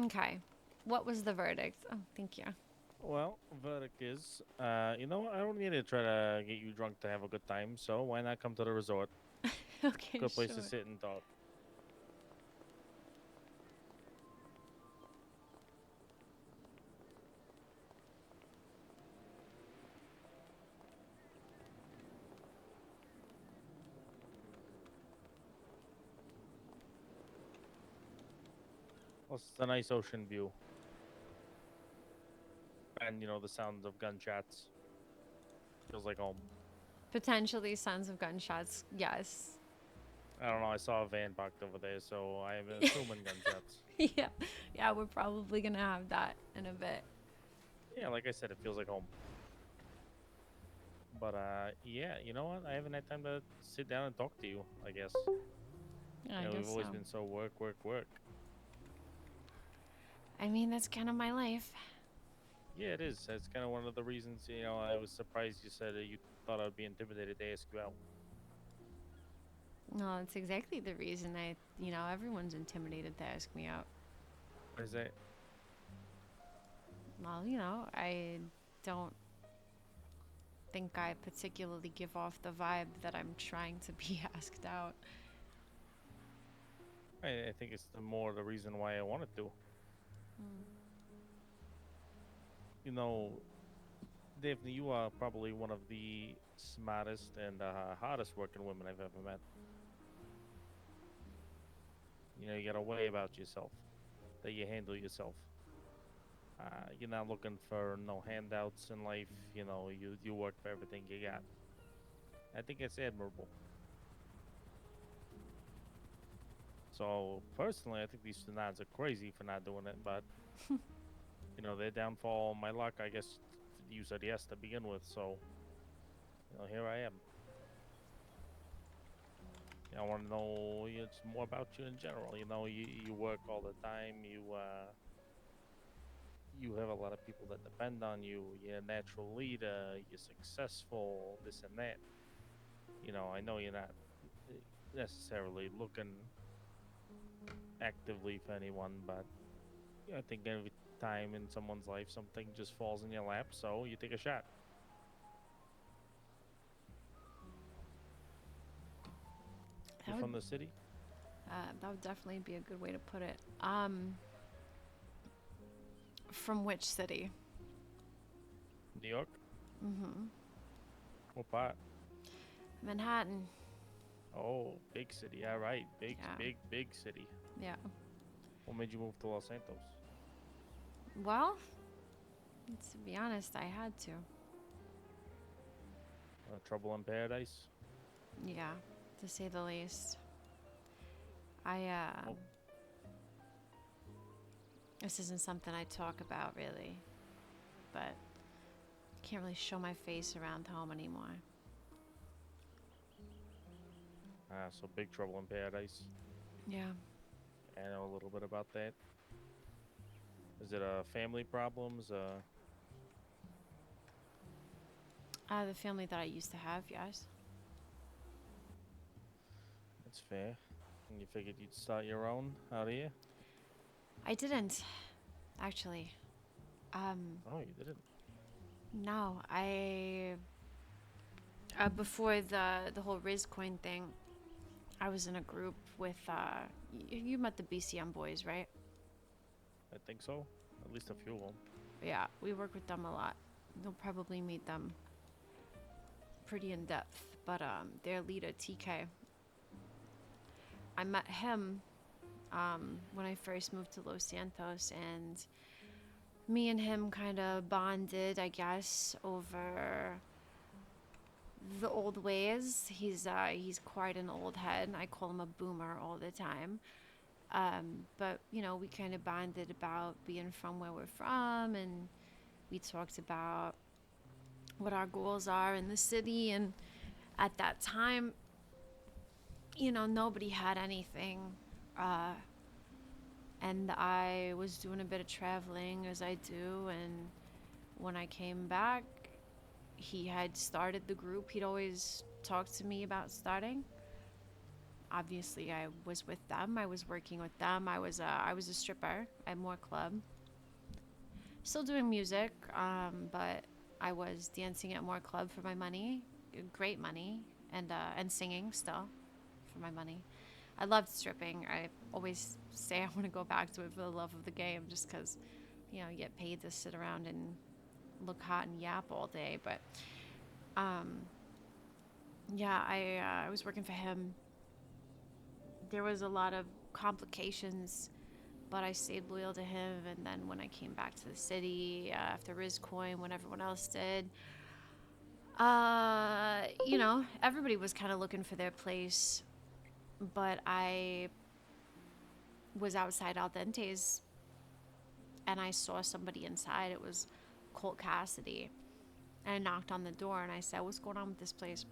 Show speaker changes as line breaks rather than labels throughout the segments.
Okay. What was the verdict? Oh, thank you.
Well, verdict is, you know, I don't need to try to get you drunk to have a good time, so why not come to the resort?
Okay,
Good place to
sure.
sit and talk. Plus, it's a nice ocean view, and you know the sounds of gunshots. Feels like home.
Potentially sounds of gunshots. Yes.
I don't know. I saw a van parked over there, so I'm assuming gunshots.
Yeah. Yeah, we're probably gonna have that in a bit.
Yeah, like I said, it feels like home. But yeah, you know what? I haven't had time to sit down and talk to you. I guess
Yeah,
you
I
know we've
guess
always
so.
been so work, work, work.
I mean, that's kind of my life.
Yeah, it is. That's kind of one of the reasons. You know, I was surprised you said that you thought I'd be intimidated to ask you out.
No, it's exactly the reason everyone's intimidated to ask me out.
What is that?
Well, I don't think I particularly give off the vibe that I'm trying to be asked out.
I think it's the more the reason why I wanted to. You know, Daphne, you are probably one of the smartest and hardest working women I've ever met. You know, you got a way about yourself that you handle yourself. You're not looking for no handouts in life. You know, you work for everything you got. I think it's admirable. So personally, I think these Sunans are crazy for not doing it. But you know, their downfall, my luck. I guess you said yes to begin with. So you know, here I am. I want to know just more about you in general. You know, you work all the time. You have a lot of people that depend on you. You're a natural leader. You're successful. This and that. You know, I know you're not uh, necessarily looking actively for anyone, but I think every time in someone's life something just falls in your lap, so you take a shot.
That
You're
would
from the city,
that would definitely be a good way to put it. From which city?
New York.
Mm-hmm.
What part?
Manhattan.
Oh, big city. All right, big,
Yeah.
big, big city.
Yeah.
What made you move to Los Santos?
Well, to be honest, I had to.
Trouble in paradise.
Yeah, to say the least. I
Oh,
This isn't something I talk about really, but I can't really show my face around home anymore.
so big trouble in paradise.
Yeah.
I know a little bit about that. Is it family problems?
The family that I used to have, yes.
That's fair. And you figured you'd start your own out here?
I didn't, actually. Um,
Oh, you didn't.
no, before the whole Rizcoin thing, I was in a group with you met the BCM boys, right?
I think so. At least a few of them.
Yeah, we work with them a lot. You'll probably meet them pretty in depth, but their leader TK, I met him when I first moved to Los Santos, and me and him kind of bonded, I guess, over the old ways. He's quite an old head. I call him a boomer all the time. But we kind of bonded about being from where we're from, and we talked about what our goals are in the city. And at that time, nobody had anything. Uh, and I was doing a bit of traveling as I do. And when I came back, he had started the group he'd always talked to me about starting. obviously I was with them. I was working with them. I was a stripper at More Club. Still doing music, but I was dancing at More Club for my money, great money, and singing still for my money. I loved stripping. I always say I want to go back to it for the love of the game, just because, you get paid to sit around and look hot and yap all day. But um, yeah, I was working for him. There was a lot of complications, but I stayed loyal to him. And then when I came back to the city after RizCoin, when everyone else did, everybody was kind of looking for their place, but I was outside Al Dente's and I saw somebody inside. It was Colt Cassidy. And I knocked on the door and I said, "What's going on with this place?"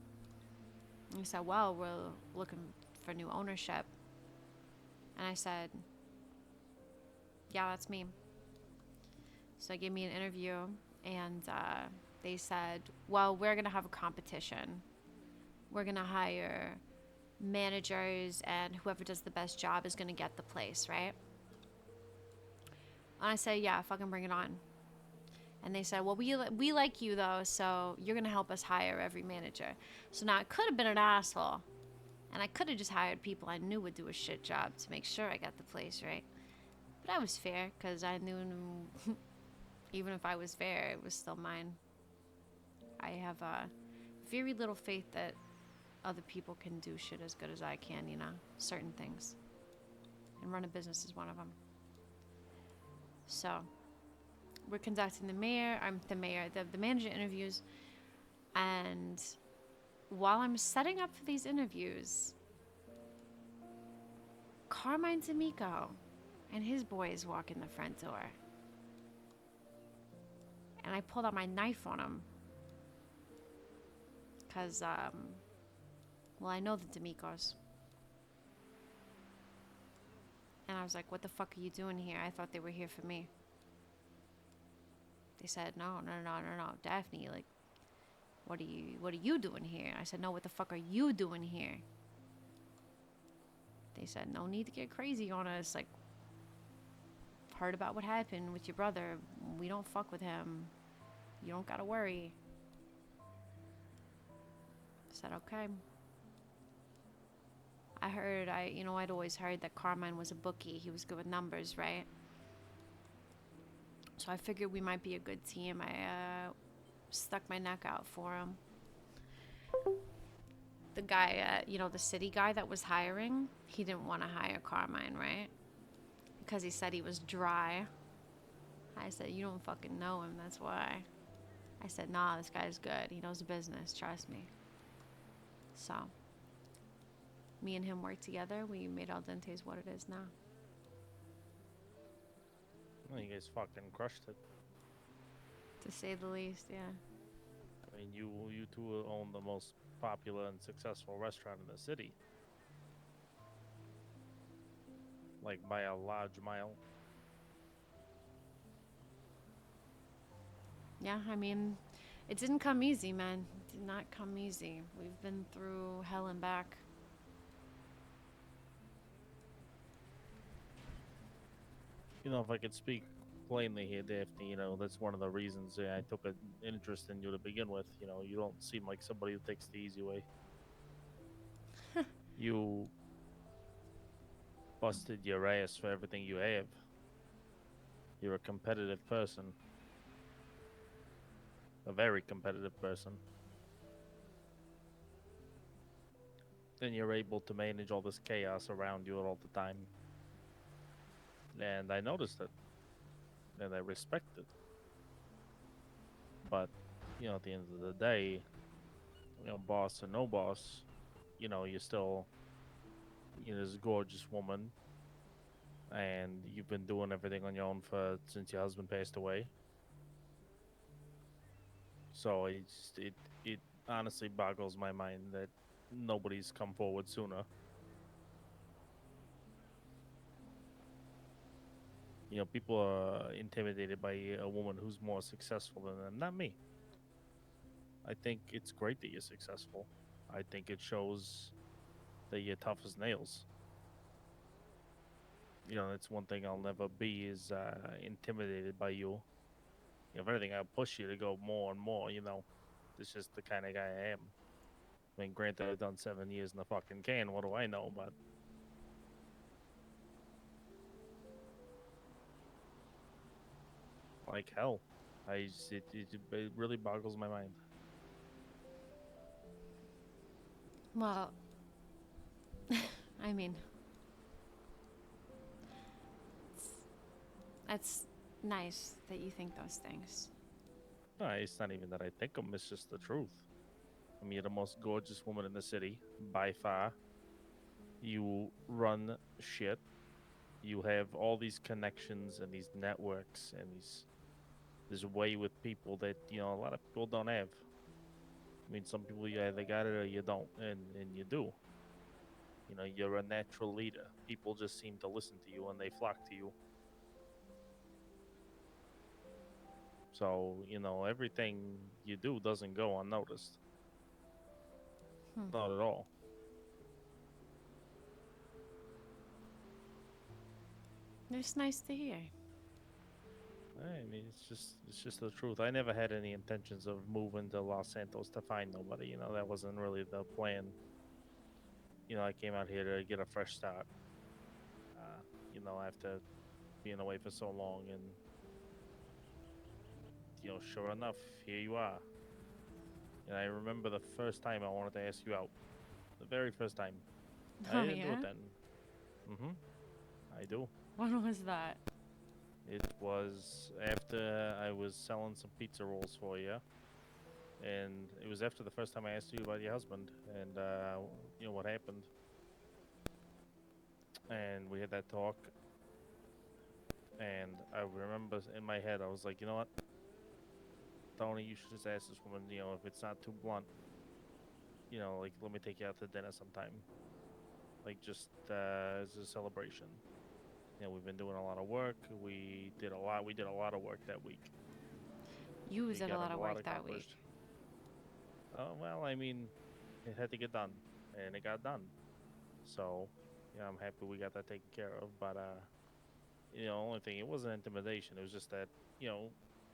And he said, "Well, we're looking for new ownership." And I said, "Yeah, that's me." So they gave me an interview and they said, "Well, we're going to have a competition. We're going to hire managers and whoever does the best job is going to get the place, right?" And I said, "Yeah, fucking bring it on." And they said, "Well, we like you though, so you're gonna help us hire every manager." So now I could have been an asshole, and I could have just hired people I knew would do a shit job to make sure I got the place, right? But I was fair because I knew even if I was fair, it was still mine. I have very little faith that other people can do shit as good as I can, certain things. And run a business is one of them. So we're conducting the manager interviews, and while I'm setting up for these interviews, Carmine D'Amico and his boys walk in the front door, and I pulled out my knife on him because I know the D'Amicos, and I was like, "What the fuck are you doing here? I thought they were here for me." They said, no, Daphne, like, what are you doing here? I said, "No, what the fuck are you doing here?" They said, "No need to get crazy on us. Like, heard about what happened with your brother. We don't fuck with him. You don't gotta worry." I said, "Okay." I'd always heard that Carmine was a bookie. He was good with numbers, right? So I figured we might be a good team. I stuck my neck out for him. The guy, the city guy that was hiring, he didn't want to hire Carmine, right? Because he said he was dry. I said, "You don't fucking know him, that's why." I said, "Nah, this guy's good. He knows the business, trust me." So, me and him worked together. We made Al Dente's what it is now.
Well, you guys fucking crushed it.
To say the least, yeah.
I mean, you two own the most popular and successful restaurant in the city, like by a large mile.
Yeah, I mean, it didn't come easy, man. It did not come easy. We've been through hell and back.
If I could speak plainly here, Daphne, that's one of the reasons I took an interest in you to begin with. You don't seem like somebody who takes the easy way. You busted your ass for everything you have. You're a competitive person, a very competitive person. Then you're able to manage all this chaos around you all the time. And I noticed it, and I respect it. But, at the end of the day, boss or no boss, you're still, this gorgeous woman, and you've been doing everything on your own since your husband passed away. So it honestly boggles my mind that nobody's come forward sooner. People are intimidated by a woman who's more successful than them. Not me. I think it's great that you're successful. I think it shows that you're tough as nails. You know, that's one thing I'll never be is intimidated by you. If anything, I'll push you to go more and more. You know, it's just the kind of guy I am. I mean, granted, I've done 7 years in the fucking can. What do I know? But like hell, it really boggles my mind.
Well, I mean, it's nice that you think those things.
No, it's not even that I think them. It's just the truth. I mean, you're the most gorgeous woman in the city by far. You run shit. You have all these connections and these networks and this way with people that a lot of people don't have. I mean, some people you either got it or you don't, and you do. You know, you're a natural leader. People just seem to listen to you and they flock to you. So, everything you do doesn't go unnoticed. Not at all.
It's nice to hear.
I mean, it's just the truth. I never had any intentions of moving to Los Santos to find nobody. That wasn't really the plan. I came out here to get a fresh start. After being away for so long, and sure enough, here you are. And I remember the first time I wanted to ask you out. The very first time. I
Oh,
didn't do
yeah?
it then. Mm-hmm. I do.
When was that?
It was after I was selling some pizza rolls for you, and it was after the first time I asked you about your husband, and what happened. And we had that talk, and I remember in my head I was like, you know what, Tony, you should just ask this woman, if it's not too blunt, like let me take you out to dinner sometime, like just as a celebration. We've been doing a lot of work. We did a lot of work that week.
You
We
did a
got
lot of work that week.
accomplished. Well, I mean, it had to get done, and it got done. So, I'm happy we got that taken care of. But, only thing, it wasn't intimidation. It was just that,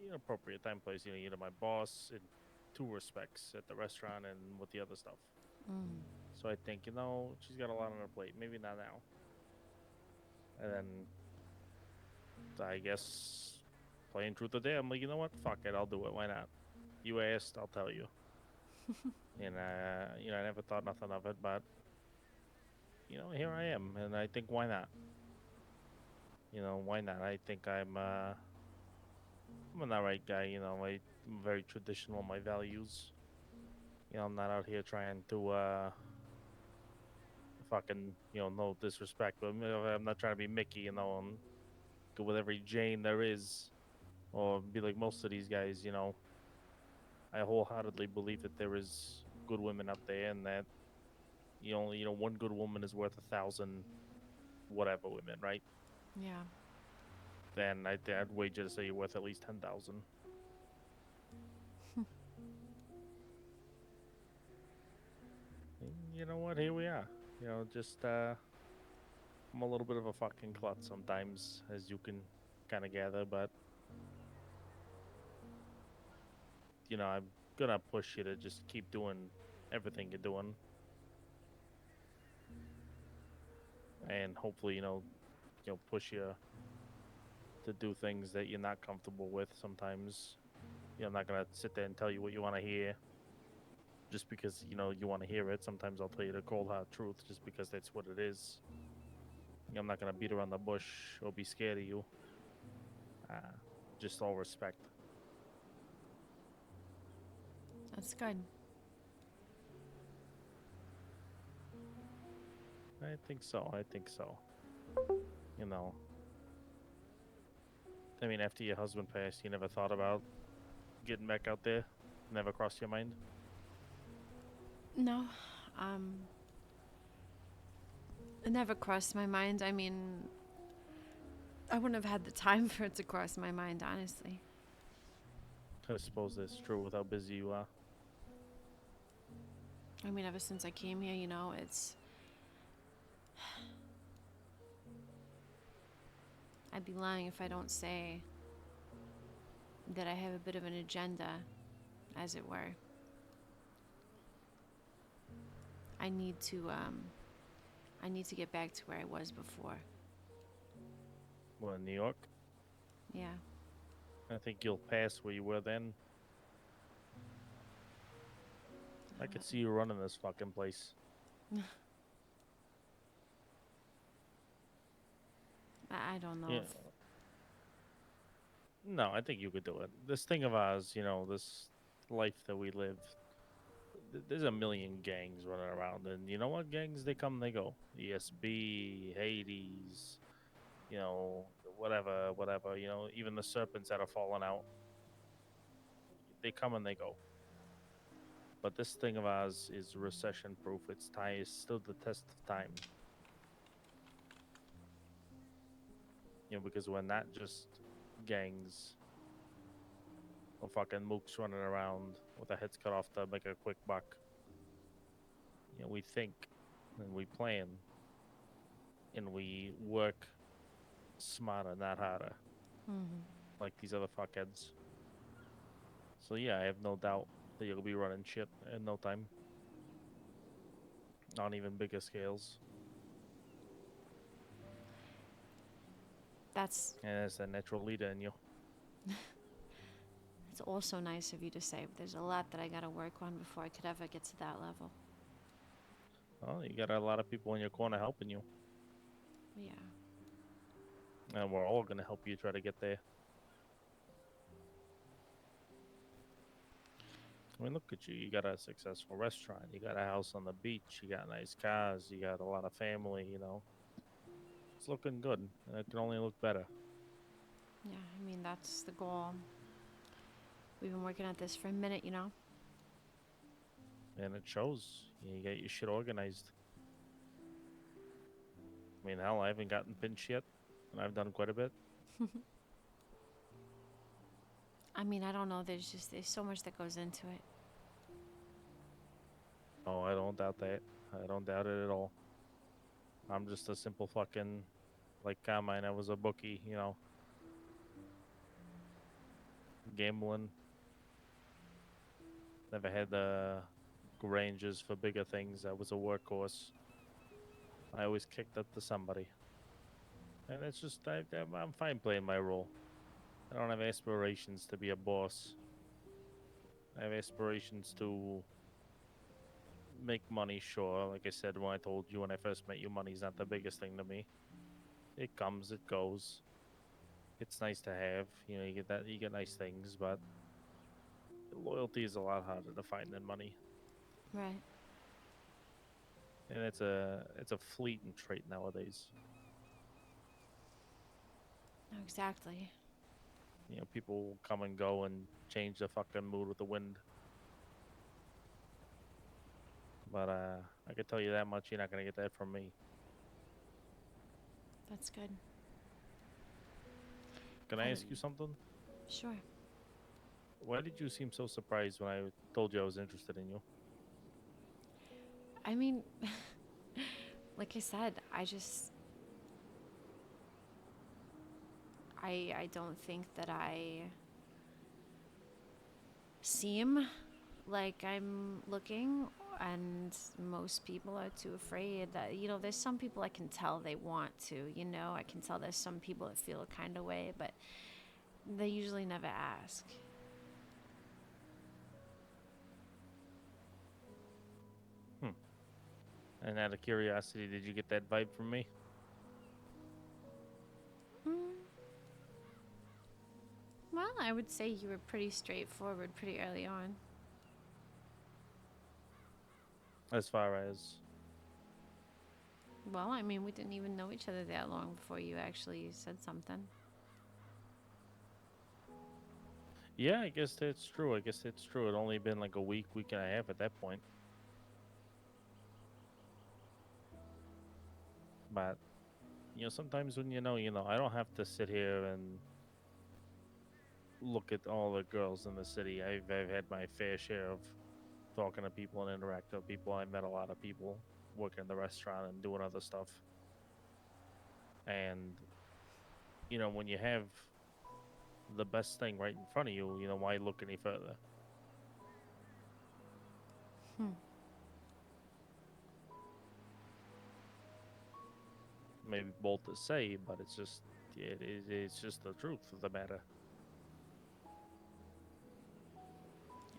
inappropriate time, place. You're my boss in two respects, at the restaurant and with the other stuff. So I think, she's got a lot on her plate. Maybe not now. And then, I guess, playing truth or dare, I'm like, you know what? Fuck it, I'll do it. Why not? You asked, I'll tell you. And, I never thought nothing of it, but, here I am. And I think, why not? Why not? I think I'm an alright guy, I'm very traditional in my values. I'm not out here trying to, fucking, no disrespect, but I'm not trying to be Mickey, and go with every Jane there is, or be like most of these guys, I wholeheartedly believe that there is good women out there, and that one good woman is worth 1,000 whatever women, right?
Yeah.
Then I'd wager to say you're worth at least 10,000. You know what? Here we are. Just I'm a little bit of a fucking klutz sometimes, as you can kind of gather, but I'm gonna push you to just keep doing everything you're doing, and hopefully, push you to do things that you're not comfortable with sometimes. I'm not gonna sit there and tell you what you want to hear just because you want to hear it. Sometimes I'll tell you the cold hard truth just because that's what it is. I'm not gonna beat around the bush or be scared of you. Just all respect.
That's good.
I think so. I mean, after your husband passed, you never thought about getting back out there? Never crossed your mind?
No. It never crossed my mind. I mean, I wouldn't have had the time for it to cross my mind, honestly.
I suppose that's true with how busy you are.
I mean, ever since I came here, I'd be lying if I don't say that I have a bit of an agenda, as it were. I need to get back to where I was before.
Well, in New York,
Yeah.
I think you'll pass where you were then. I could see you running this fucking place.
I don't know
Yeah.
if
No, I think you could do it. This thing of ours, this life that we live, there's a million gangs running around, and you know what? Gangs, they come, they go. ESB, Hades, whatever. Even the serpents that are falling out, they come and they go. But this thing of ours is recession proof. It's still the test of time. Because we're not just gangs or fucking mooks running around with their heads cut off to make a quick buck. We think and we plan and we work smarter, not harder, like these other fuckheads. So yeah, I have no doubt that you'll be running shit in no time. On even bigger scales.
that's
And as a natural leader in you.
it's also nice of you to say. But there's a lot that I gotta work on before I could ever get to that level.
Well, you got a lot of people in your corner helping you.
Yeah.
And we're all going to help you try to get there. I mean, look at you. You got a successful restaurant. You got a house on the beach. You got nice cars. You got a lot of family, It's looking good. And it can only look better.
Yeah, I mean, that's the goal. We've been working at this for a minute,
And it shows. You get your shit organized. I mean, hell, I haven't gotten pinched yet. And I've done quite a bit.
I mean, I don't know. There's so much that goes into it.
Oh, I don't doubt that. I don't doubt it at all. I'm just a simple fucking, like Carmine, I was a bookie, gambling. Never had the ranges for bigger things. I was a workhorse. I always kicked up to somebody. And it's just, I'm fine playing my role. I don't have aspirations to be a boss. I have aspirations to make money, sure. Like I said when I told you when I first met you, money's not the biggest thing to me. It comes, it goes. It's nice to have. You get nice things, but loyalty is a lot harder to find than money.
Right.
And it's a fleeting trait nowadays.
No, exactly.
People come and go and change the fucking mood with the wind. But I can tell you that much, you're not gonna get that from me.
That's good.
Can I ask you something?
Sure.
Why did you seem so surprised when I told you I was interested in you?
I mean, like I said, I don't think that I seem like I'm looking, and most people are too afraid that, there's some people I can tell they want to, I can tell there's some people that feel a kind of way, but they usually never ask.
And out of curiosity, did you get that vibe from me?
Well, I would say you were pretty straightforward pretty early on.
As far as...
Well, I mean, we didn't even know each other that long before you actually said something.
Yeah, I guess that's true. It only been like a week and a half at that point. But, sometimes when I don't have to sit here and look at all the girls in the city. I've had my fair share of talking to people and interacting with people. I met a lot of people working in the restaurant and doing other stuff. And when you have the best thing right in front of you, why look any further?
Hmm.
Maybe bold to say, but it's just the truth of the matter.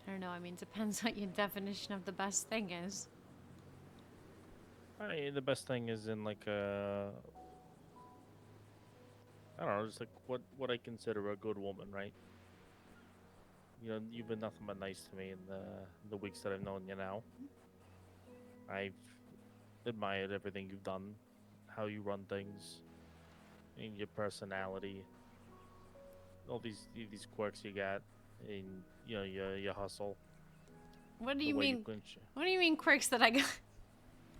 I don't know. I mean, it depends what your definition of the best thing is.
I mean, the best thing is in like I don't know, just like what I consider a good woman, right? You've been nothing but nice to me in the weeks that I've known you now. I've admired everything you've done, how you run things, and your personality, all these quirks you got, and your hustle,
What do
the
you
way you
mean?
clinch,
What do you mean quirks that I got?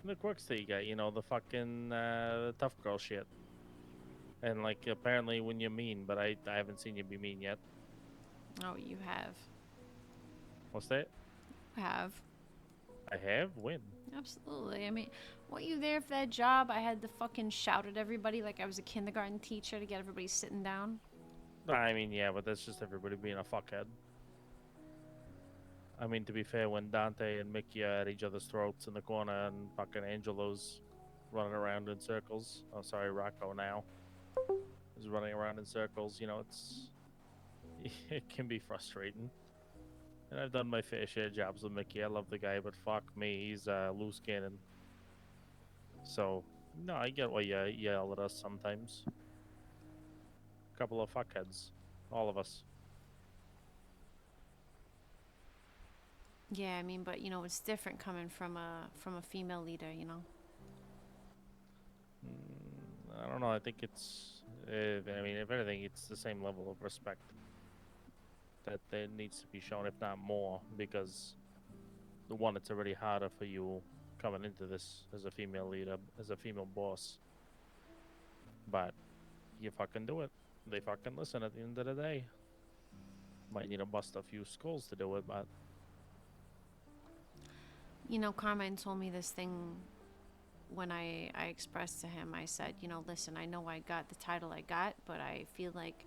the quirks that you got, the fucking tough girl shit. And like apparently when you're mean, but I haven't seen you be mean yet.
Oh, you have.
What's that?
You have.
I have when?
Absolutely. I mean, weren't you there for that job? I had to fucking shout at everybody like I was a kindergarten teacher to get everybody sitting down.
I mean, yeah, but that's just everybody being a fuckhead. I mean, to be fair, when Dante and Mickey are at each other's throats in the corner and fucking Angelo's running around in circles. Oh, sorry, Rocco now is running around in circles. It's it can be frustrating. And I've done my fair share of jobs with Mickey. I love the guy, but fuck me, he's a loose cannon. So no, I get why you yell at us sometimes. Couple of fuckheads, all of us.
Yeah, I mean, but it's different coming from a female leader.
I don't know. I think it's. I mean, if anything, it's the same level of respect that there needs to be shown, if not more, because the one, it's already harder for you coming into this as a female leader, as a female boss. But you fucking do it. They fucking listen at the end of the day. Might need to bust a few skulls to do it, but
Carmine told me this thing when I expressed to him. I said, listen, I know I got the title I got, but I feel like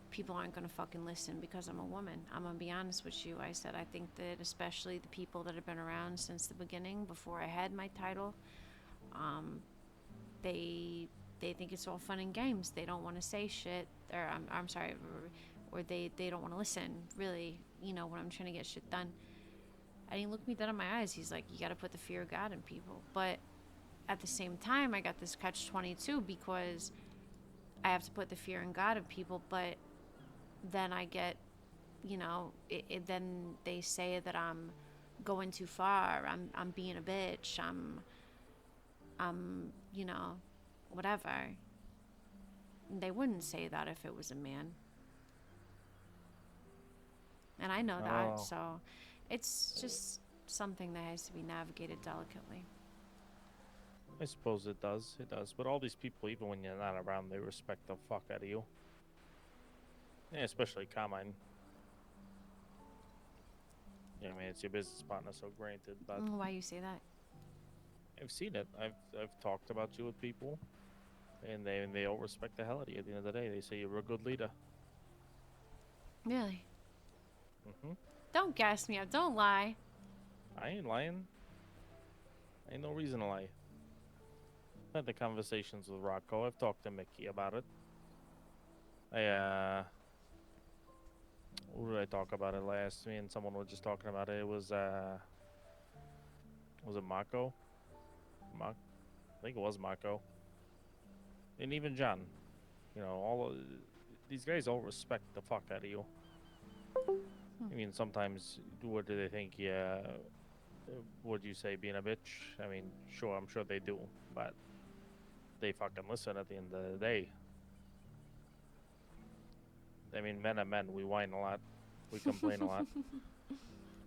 people aren't going to fucking listen because I'm a woman. I'm going to be honest with you. I said, I think that especially the people that have been around since the beginning, before I had my title, um, they think it's all fun and games. They don't want to say shit, or I'm sorry, or they don't want to listen, really, when I'm trying to get shit done. And he looked me dead in my eyes. He's like, you got to put the fear of God in people. But at the same time, I got this catch-22 because I have to put the fear in God in people, but then I get, then they say that I'm going too far. I'm being a bitch. I'm, whatever. They wouldn't say that if it was a man. And I know that,
oh,
so it's just something that has to be navigated delicately.
I suppose it does. It does. But all these people, even when you're not around, they respect the fuck out of you. Yeah, especially Carmine. Yeah, I mean, it's your business partner, so granted. But
Why you say that?
I've seen it. I've talked about you with people, and they all respect the hell out of you. At the end of the day, they say you're a good leader.
Really?
Hmm.
Don't gas me up. Don't lie.
I ain't lying. Ain't no reason to lie. I've had the conversations with Rocco. I've talked to Mickey about it. I who did I talk about it last? Me and someone were just talking about it. It was it Mako? Mark, I think it was Mako, and even John. All of, these guys all respect the fuck out of you.
Hmm.
I mean, sometimes what do they think? Yeah, would you say being a bitch? I mean, sure, I'm sure they do, but they fucking listen at the end of the day. I mean, men are men. We whine a lot. We complain a lot.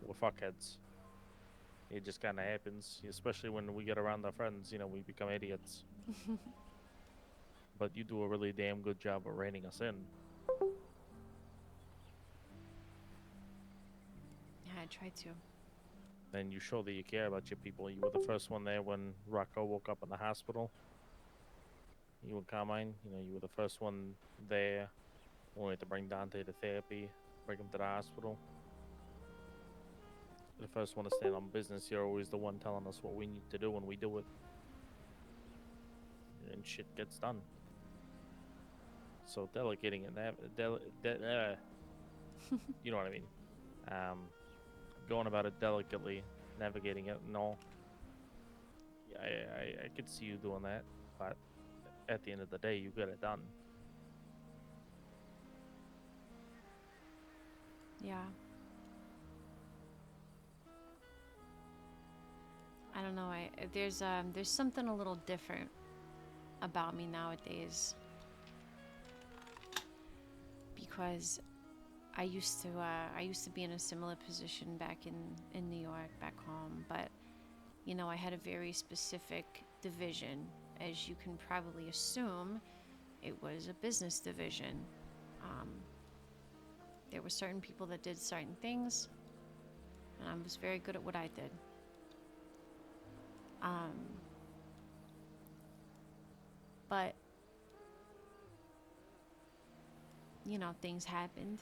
We're fuckheads. It just kind of happens, especially when we get around our friends. We become idiots. But you do a really damn good job of reining us in.
Yeah, I try to.
And you show that you care about your people. You were the first one there when Rocco woke up in the hospital. You and Carmine, you were the first one there. We had to bring Dante to therapy, bring him to the hospital. You're the first one to stand on business. You're always the one telling us what we need to do, and we do it. And shit gets done. So delegating it, you know what I mean. Um, Going about it delicately, navigating it, and all. I could see you doing that, but at the end of the day, you get it done.
Yeah. I don't know. There's something a little different about me nowadays because I used to be in a similar position back in New York, back home, but I had a very specific division. As you can probably assume, it was a business division. Um, there were certain people that did certain things, and I was very good at what I did. But things happened,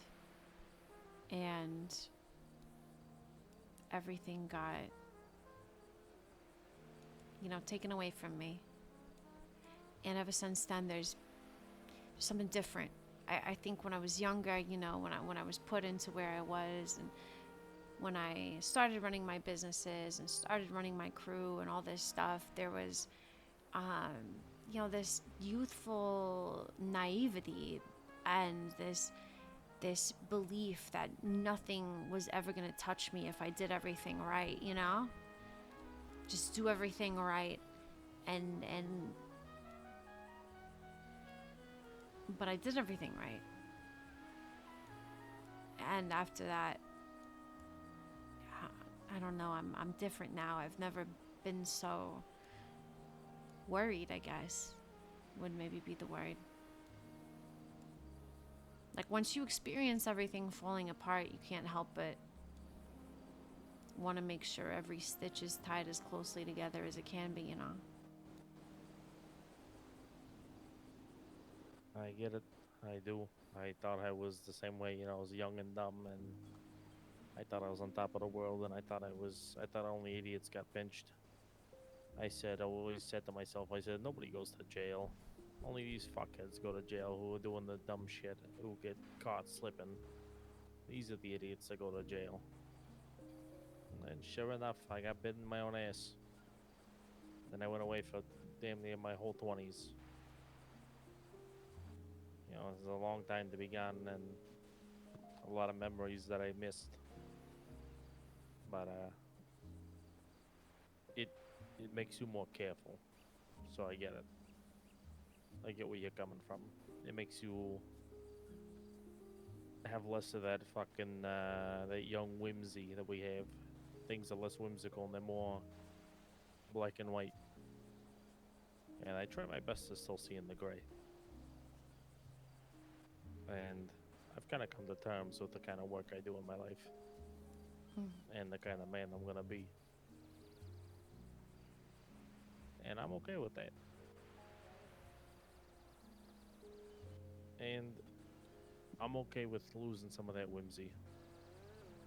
and everything got taken away from me. And ever since then, there's something different. I think when I was younger, when I was put into where I was, and when I started running my businesses and started running my crew and all this stuff, there was, this youthful naivety and this belief that nothing was ever going to touch me if I did everything right, just do everything right. And but I did everything right. And after that, I don't know, I'm different now. I've never been so worried, I guess, would maybe be the word. Like, once you experience everything falling apart, you can't help but want to make sure every stitch is tied as closely together as it can be,
I get it. I do. I thought I was the same way. I was young and dumb, and I thought I was on top of the world, and I thought only idiots got pinched. I always said to myself, nobody goes to jail. Only these fuckheads go to jail who are doing the dumb shit, who get caught slipping. These are the idiots that go to jail. And sure enough, I got bitten in my own ass. Then I went away for damn near my whole 20s. It was a long time to be gone, and a lot of memories that I missed. But it makes you more careful. So I get it. I get where you're coming from. It makes you have less of that fucking that young whimsy that we have. Things are less whimsical and they're more black and white. And I try my best to still see in the gray. And I've kind of come to terms with the kind of work I do in my life. And the kind of man I'm gonna be. And I'm okay with that. And I'm okay with losing some of that whimsy.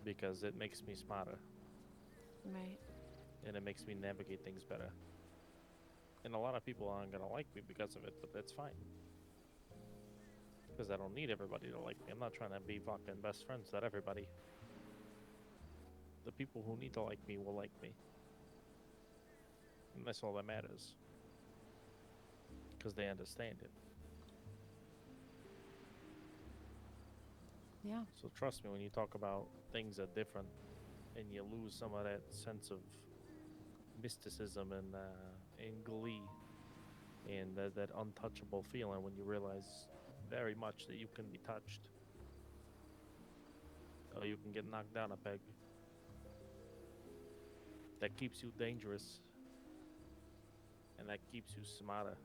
Because it makes me smarter.
Right.
And it makes me navigate things better. And a lot of people aren't gonna like me because of it, but that's fine. Because I don't need everybody to like me. I'm not trying to be fucking best friends with everybody. The people who need to like me will like me. And that's all that matters. Because they understand it.
Yeah.
So trust me, when you talk about things are different and you lose some of that sense of mysticism and glee and that untouchable feeling when you realize very much that you can be touched or you can get knocked down a peg, that keeps you dangerous and that keeps you smarter.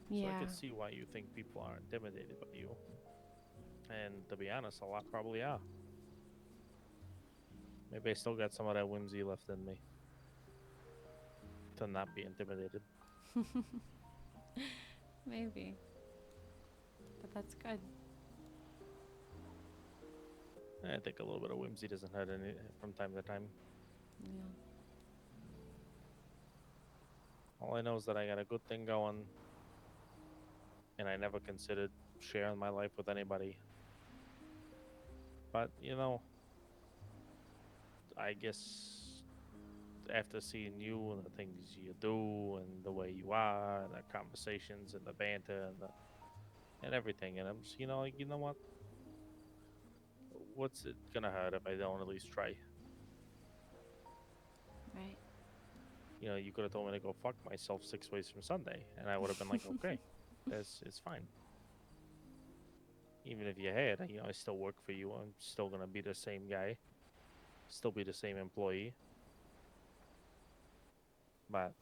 Yeah.
So I could see why you think people are intimidated by you. And to be honest, a lot probably are. Maybe I still got some of that whimsy left in me. to not be intimidated.
Maybe. But that's good.
I think a little bit of whimsy doesn't hurt any from time to time.
Yeah.
All I know is that I got a good thing going, and I never considered sharing my life with anybody. But, I guess after seeing you and the things you do and the way you are and the conversations and the banter and everything, and I'm just, like, you know what? What's it gonna hurt if I don't at least try?
Right.
You could have told me to go fuck myself 6 ways from Sunday, and I would have been like, okay, it's fine. Even if you had, I still work for you. I'm still gonna be the same guy, still be the same employee. But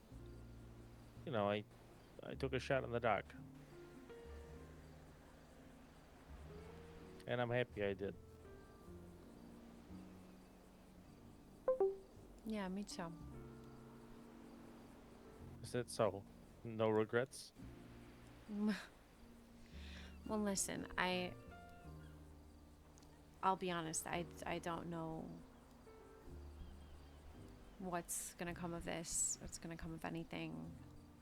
I took a shot in the dark, and I'm happy I did.
Yeah, me too.
Is that so? No regrets?
Well, listen, I'll be honest. I don't know what's gonna come of this. What's gonna come of anything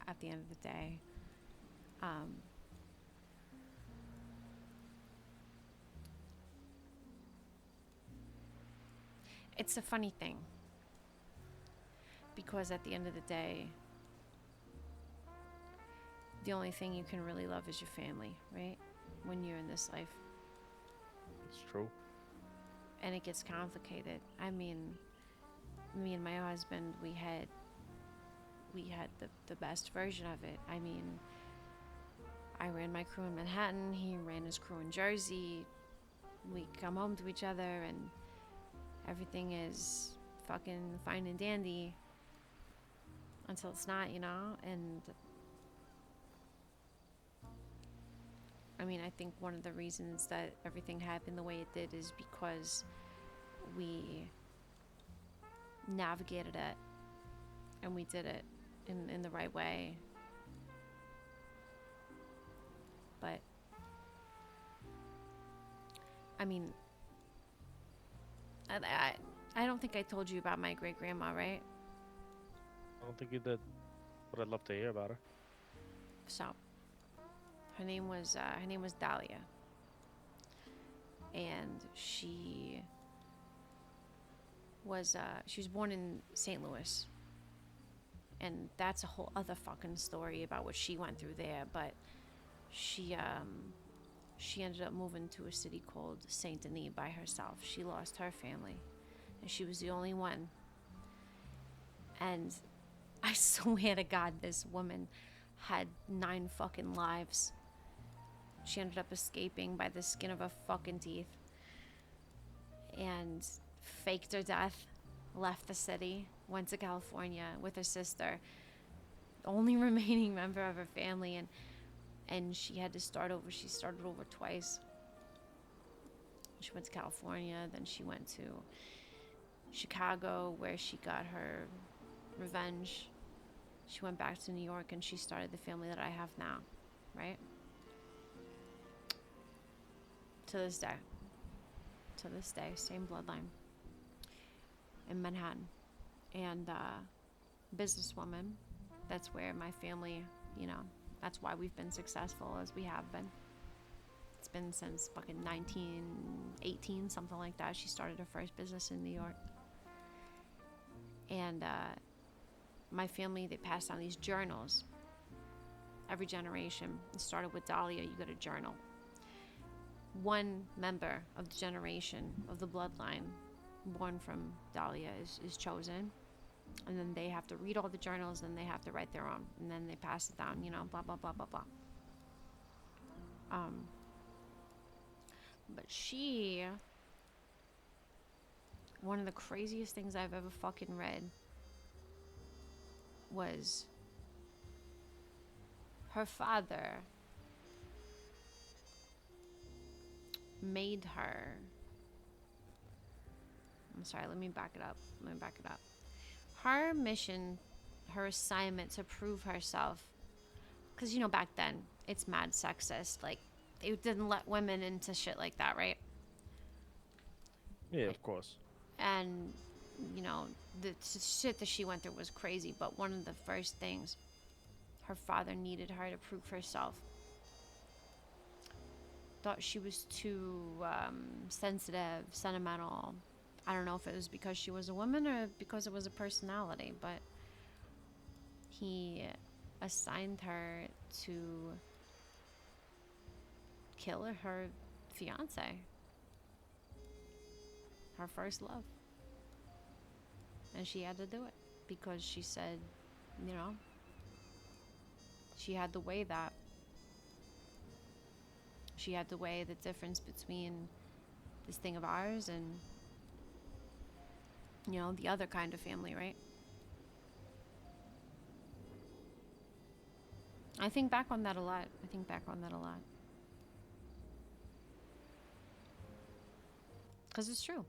at the end of the day. It's a funny thing because at the end of the day, the only thing you can really love is your family, right? When you're in this life.
It's true.
And it gets complicated. I mean, me and my husband, we had the best version of it. I mean, I ran my crew in Manhattan, he ran his crew in Jersey. We come home to each other and everything is fucking fine and dandy until it's not, and I mean, I think one of the reasons that everything happened the way it did is because we navigated it and we did it in the right way. But I mean, I don't think I told you about my great grandma, right?
I don't think you did, but I'd love to hear about her.
So her name was Dahlia, and she was born in St. Louis, and that's a whole other fucking story about what she went through there. But she ended up moving to a city called Saint Denis by herself. She lost her family, and she was the only one. And I swear to God, this woman had 9 fucking lives. She ended up escaping by the skin of her fucking teeth and faked her death, left the city, went to California with her sister, only remaining member of her family, and she had to start over. She started over twice. She went to California, then she went to Chicago where she got her revenge. She went back to New York and she started the family that I have now, right? To this day, same bloodline in Manhattan. And businesswoman, that's where my family, that's why we've been successful as we have been. It's been since fucking 1918, something like that. She started her first business in New York. And my family, they passed on these journals. Every generation. It started with Dahlia, you got a journal. One member of the generation of the bloodline born from Dahlia is chosen. And then they have to read all the journals and they have to write their own. And then they pass it down, blah, blah, blah, blah, blah. But one of the craziest things I've ever fucking read was her father made her. I'm sorry, let me back it up. Her mission her assignment to prove herself. Because, you know, back then, it's mad sexist. Like, they didn't let women into shit like that, right?
Yeah, of course.
And, you know, the shit that she went through was crazy. But one of the first things, her father needed her to prove herself. Thought she was too sensitive, sentimental. I don't know if it was because she was a woman or because it was a personality, but he assigned her to kill her fiance, her first love. And she had to do it because she said, you know, she had to weigh that. She had to weigh the difference between this thing of ours and, you know, the other kind of family, right? I think back on that a lot. Because it's true.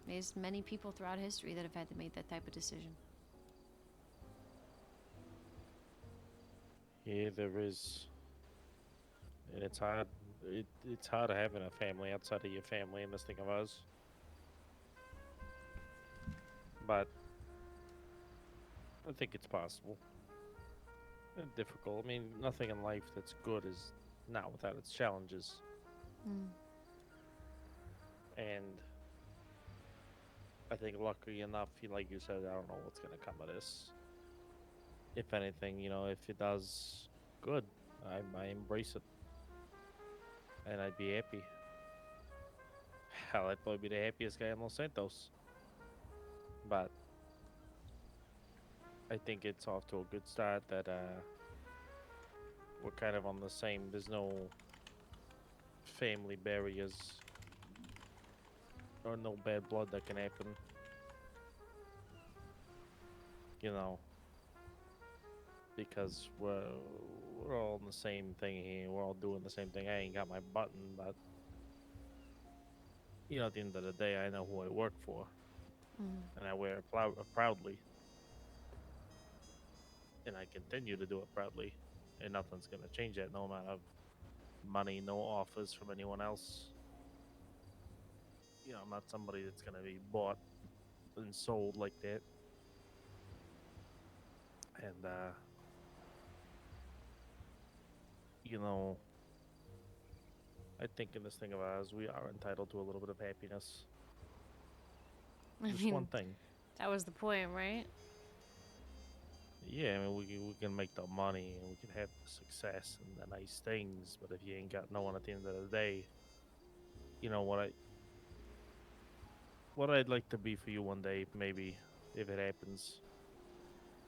There's many people throughout history that have had to make that type of decision.
Yeah, there is. And it's hard. It's hard having a family outside of your family in this thing of ours. But I think it's possible. And difficult. I mean, nothing in life that's good is not without its challenges.
Mm.
And I think lucky enough, like you said, I don't know what's gonna come of this. If anything, if it does good, I embrace it, and I'd be happy. Hell, I'd probably be the happiest guy in Los Santos. But I think it's off to a good start. That we're kind of on the same. There's no family barriers or no bad blood that can happen. You know, because we're all in the same thing here. We're all doing the same thing. I ain't got my button, but at the end of the day, I know who I work for, and I wear it proudly, and I continue to do it proudly, and nothing's gonna change that. No amount of money, no offers from anyone else. I'm not somebody that's gonna be bought and sold like that. And you know, I think in this thing of ours, we are entitled to a little bit of happiness.
I
Just one
mean,
thing.
that was the point, right?
Yeah, I mean, we can make the money and we can have the success and the nice things, but if you ain't got no one at the end of the day, you know what I'd like to be for you one day, maybe if it happens,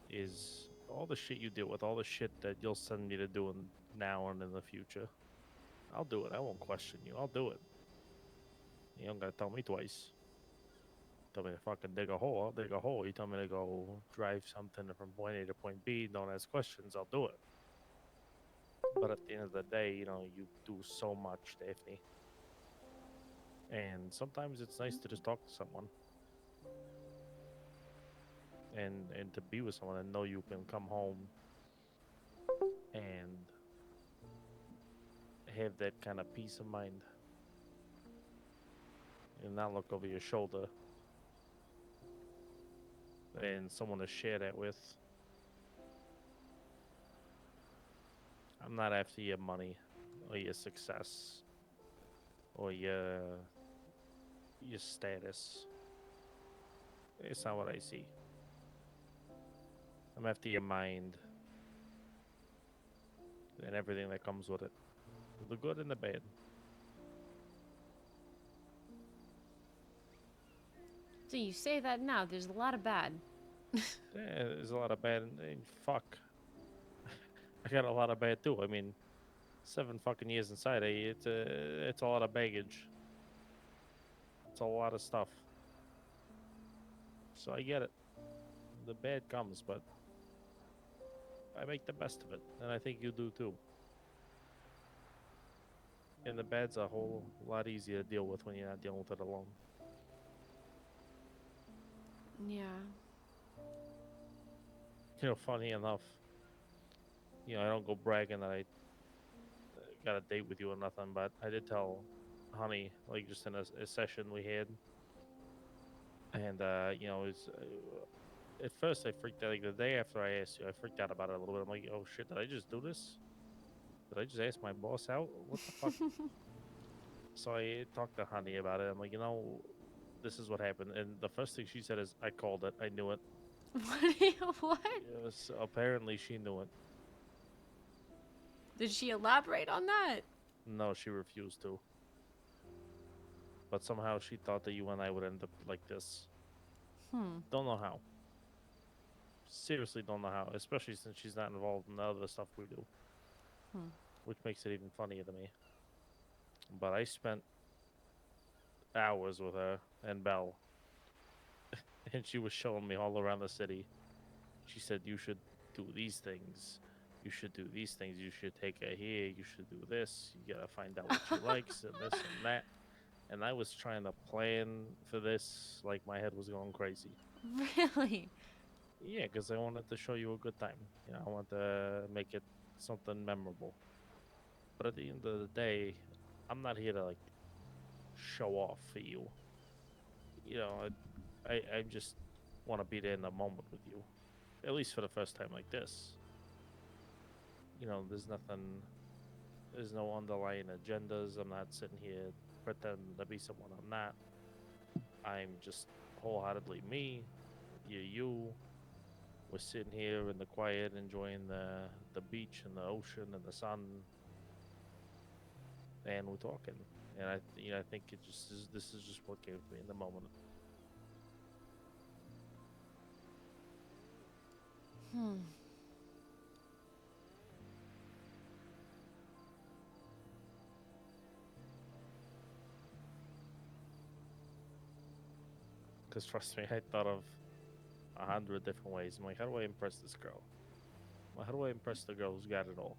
is all the shit you deal with, all the shit that you'll send me to do now and in the future. I'll do it. I won't question you. I'll do it. You don't gotta tell me twice. Tell me to fucking dig a hole. I'll dig a hole. You tell me to go drive something from point A to point B. Don't ask questions. I'll do it. But at the end of the day, you do so much, Daphne. And sometimes it's nice to just talk to someone and to be with someone and know you can come home and have that kind of peace of mind and not look over your shoulder and someone to share that with. I'm not after your money or your success or your status. It's not what I see. I'm after your mind and everything that comes with it, the good and the bad.
So you say that now. There's a lot of bad.
Yeah, there's a lot of bad, and fuck, I got a lot of bad too. I mean, 7 fucking years inside, it's a lot of baggage. It's a lot of stuff. So I get it. The bad comes, but I make the best of it, and I think you do too. And the bad's a whole lot easier to deal with when you're not dealing with it alone.
Yeah.
funny enough, I don't go bragging that I got a date with you or nothing, but I did tell Honey, like, just in a session we had, and it's at first I freaked out. Like, the day after I asked you, I freaked out about it a little bit. I'm like, oh shit, did I just do this? Did I just ask my boss out? What the fuck? So I talked to Honey about it. I'm like, this is what happened. And the first thing she said is, I called it. I knew it.
What?
Yes, apparently she knew it.
Did she elaborate on that?
No, she refused to. But somehow she thought that you and I would end up like this. Don't know how. Seriously don't know how. Especially since she's not involved in the other stuff we do. Which makes it even funnier to me. But I spent hours with her and Belle. And she was showing me all around the city. She said, you should do these things. You should do these things. You should take her here. You should do this. You gotta find out what she likes and this and that. And I was trying to plan for this like my head was going crazy.
Really?
Yeah, because I wanted to show you a good time. I want to make it something memorable. But at the end of the day, I'm not here to, like, show off for you. I just want to be there in the moment with you. At least for the first time like this. There's no underlying agendas. I'm not sitting here pretending to be someone I'm not. I'm just wholeheartedly me. You're you. We're sitting here in the quiet, enjoying the beach and the ocean and the sun, and we're talking. And I think this is just what came to me in the moment. Because trust me, I thought of 100 different ways. I'm like, how do I impress this girl? Well, how do I impress the girl who's got it all?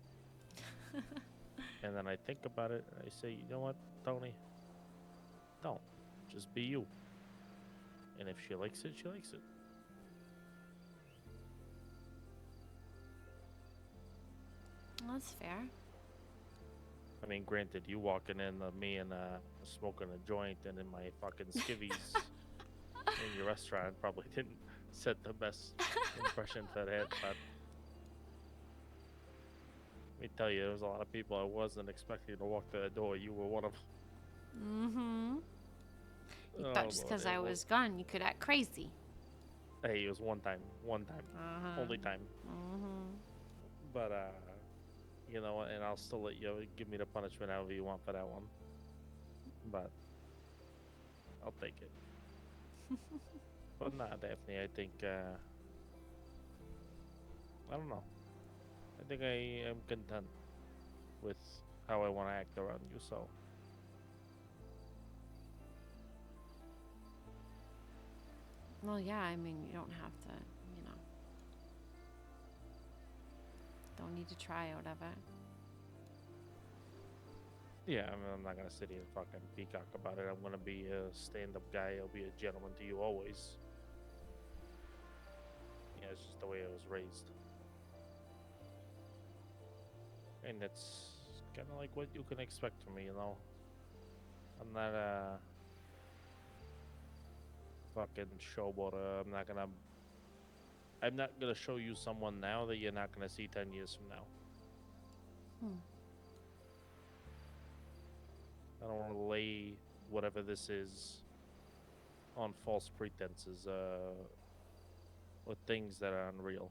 And then I think about it and I say, you know what, Tony? Don't. Just be you. And if she likes it, she likes it.
That's fair.
I mean, granted, you walking in, me and smoking a joint and in my fucking skivvies in your restaurant probably didn't set the best impression for that, but let me tell you, there was a lot of people I wasn't expecting to walk to the door. You were one of them.
You thought just because I was gone, you could act crazy.
Hey, it was one time. Only time. But, and I'll still let you give me the punishment however you want for that one. But I'll take it. But nah, Daphne, I think, I don't know. I think I am content with how I want to act around you, so.
Well, yeah, I mean, you don't have to, don't need to try out of it.
Yeah, I mean, I'm not gonna sit here and fucking peacock about it. I'm gonna be a stand-up guy. I'll be a gentleman to you always. Yeah, it's just the way I was raised. And it's kind of like what you can expect from me, I'm not a fucking showboater. I'm not gonna show you someone now that you're not gonna see 10 years from now. I don't want to lay whatever this is on false pretenses, or things that are unreal.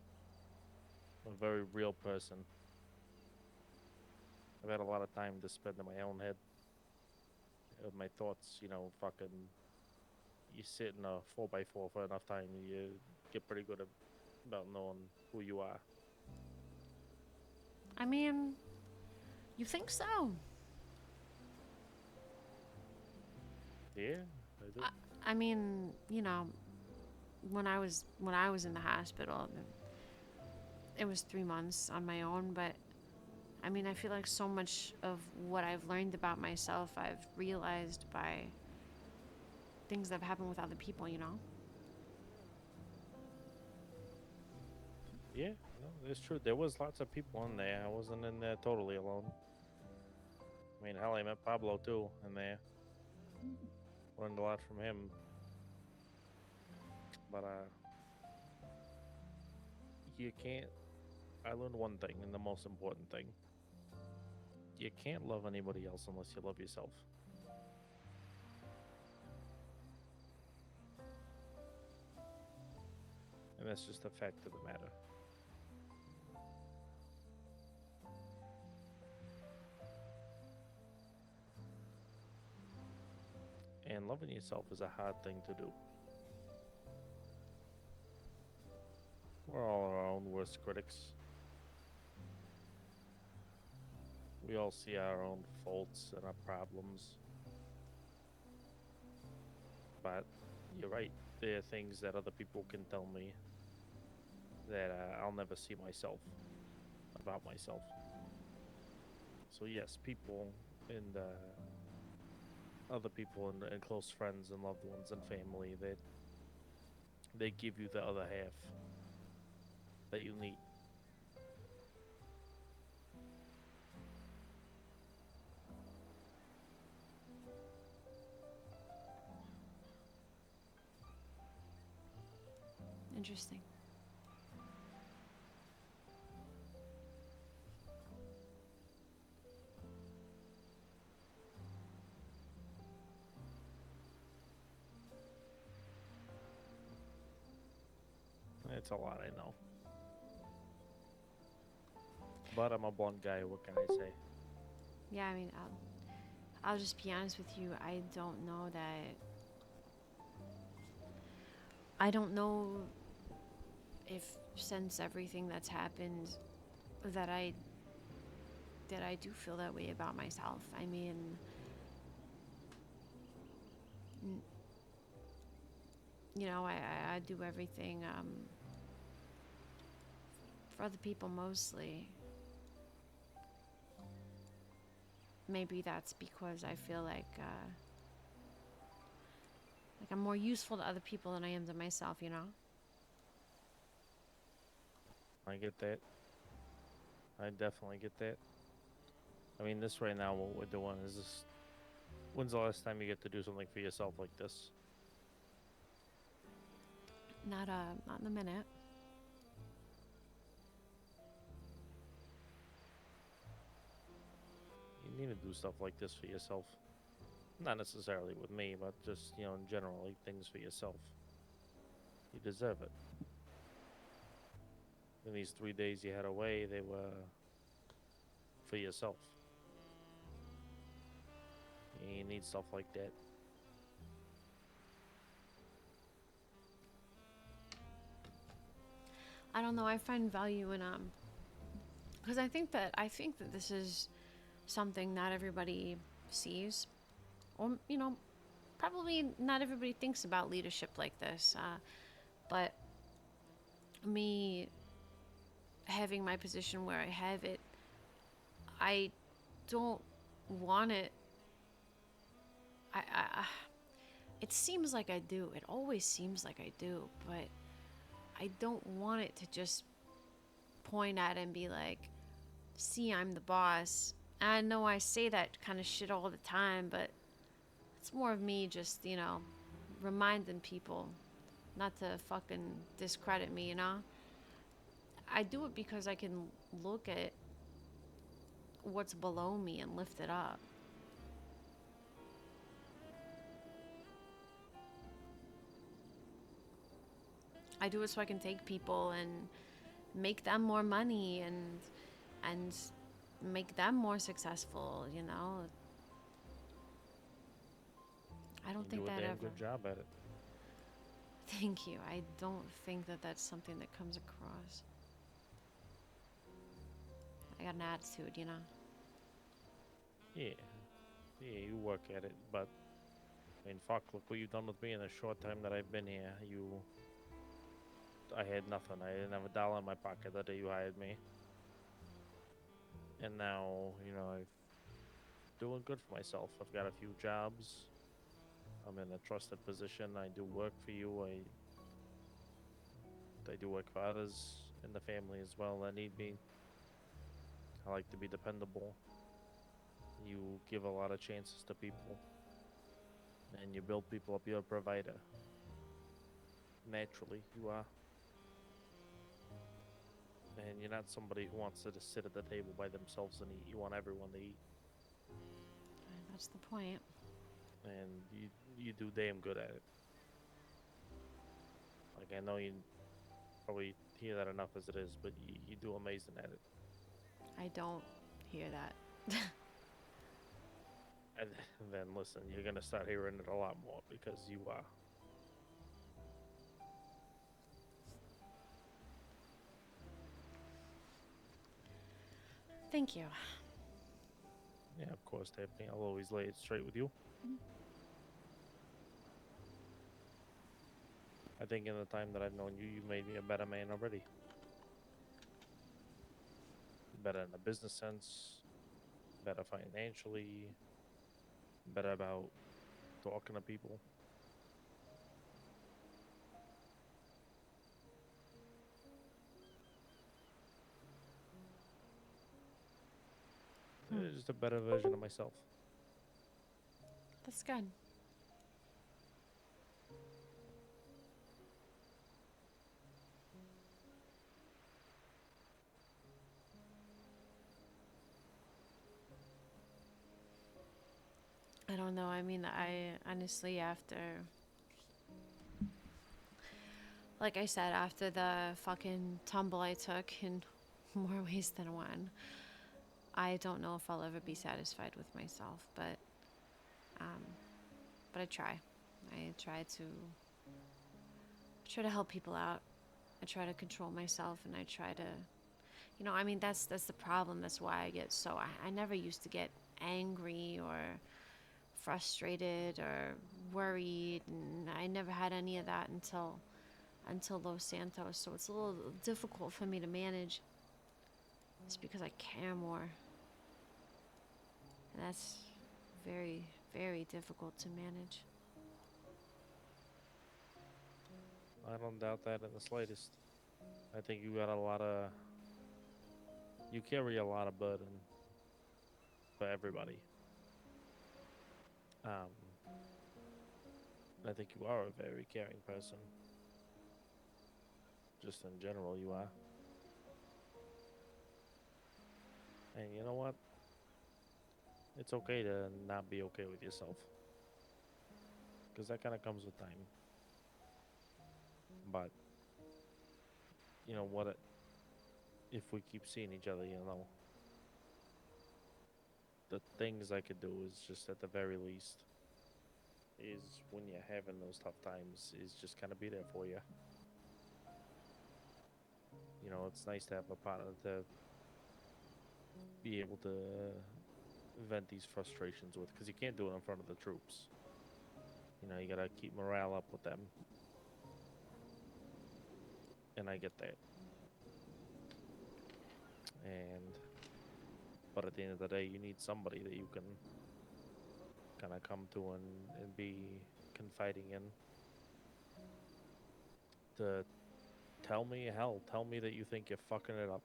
I'm a very real person. I've had a lot of time to spend in my own head with my thoughts, fucking. You sit in a 4x4 for enough time, you get pretty good about knowing who you are.
I mean, you think so?
Yeah, I do.
I mean, when I was in the hospital, it was 3 months on my own, but I mean, I feel like so much of what I've learned about myself, I've realized by things that have happened with other people,
Yeah, no, it's true. There was lots of people in there. I wasn't in there totally alone. I mean, hell, I met Pablo too in there. Learned a lot from him. But you can't. I learned one thing, and the most important thing: you can't love anybody else unless you love yourself. And that's just a fact of the matter. And loving yourself is a hard thing to do. We're all our own worst critics. We all see our own faults and our problems. But you're right. There are things that other people can tell me that I'll never see myself about myself. So yes, people and other people and close friends and loved ones and family that they give you the other half that you need.
Interesting.
It's a lot, I know. But I'm a blunt guy. What can I say?
Yeah, I mean, I'll just be honest with you. I don't know that. I don't know if since everything that's happened that I do feel that way about myself. I mean, n- you know, I do everything for other people mostly. Maybe that's because I feel like I'm more useful to other people than I am to myself, you know?
I get that. I definitely get that. I mean, this right now, what we're doing is this. When's the last time you get to do something for yourself like this?
Not in a minute.
You need to do stuff like this for yourself. Not necessarily with me, but just, in general, like things for yourself. You deserve it. In these 3 days you had away, they were for yourself. You need stuff like that.
I don't know. I find value in because I think that this is something not everybody sees, or probably not everybody thinks about leadership like this. But me having my position where I have it, I don't want it. I it seems like I do. It always seems like I do, but I don't want it to just point at it and be like, "See, I'm the boss." I know I say that kind of shit all the time, but it's more of me just, reminding people not to fucking discredit me, you know? I do it because I can look at what's below me and lift it up. I do it so I can take people and make them more money and make them more successful, you know? I don't
You
think
do a
that
damn
ever.
good job at it.
Thank you. I don't think that that's something that comes across. I got an attitude, you know?
Yeah. Yeah, you work at it, but I mean, fuck, look what you've done with me in the short time that I've been here. I had nothing. I didn't have a dollar in my pocket the day you hired me. And now, I'm doing good for myself. I've got a few jobs. I'm in a trusted position. I do work for you. I do work for others. in the family as well that need me. I like to be dependable. You give a lot of chances to people, and you build people up. You're a provider. Naturally, you are. And you're not somebody who wants to just sit at the table by themselves and eat. You want everyone to eat,
That's the point.
and you do damn good at it. Like I know you probably hear that enough as it is, but you do amazing at it.
I don't hear that.
And then listen, you're gonna start hearing it a lot more because you are.
Thank you.
Yeah, of course, Daphne. I'll always lay it straight with you. I think in the time that I've known you, you made me a better man already. Better in a business sense, better financially, better about talking to people. Just a better version of myself.
That's good. I don't know. I mean, I honestly, after, like I said, after the fucking tumble I took in more ways than one, I don't know if I'll ever be satisfied with myself. Um, but I try. I try to help people out. I try to control myself, and I try to, I mean, that's the problem. That's why I get so. I never used to get angry or frustrated or worried, and I never had any of that until Los Santos. So it's a little difficult for me to manage. It's because I care more, and that's very, very difficult to manage.
I don't doubt that in the slightest. I think you got a lot of. You carry a lot of burden for everybody. Um, I think you are a very caring person. Just in general, you are. And you know what? It's okay to not be okay with yourself. Because that kind of comes with time. But, you know what? If we keep seeing each other, the things I could do is just at the very least, is when you're having those tough times, is just kind of be there for you. It's nice to have a partner to be able to vent these frustrations with, because you can't do it in front of the troops. You gotta keep morale up with them, and I get that. And but at the end of the day, you need somebody that you can kind of come to and be confiding in, to tell me that you think you're fucking it up,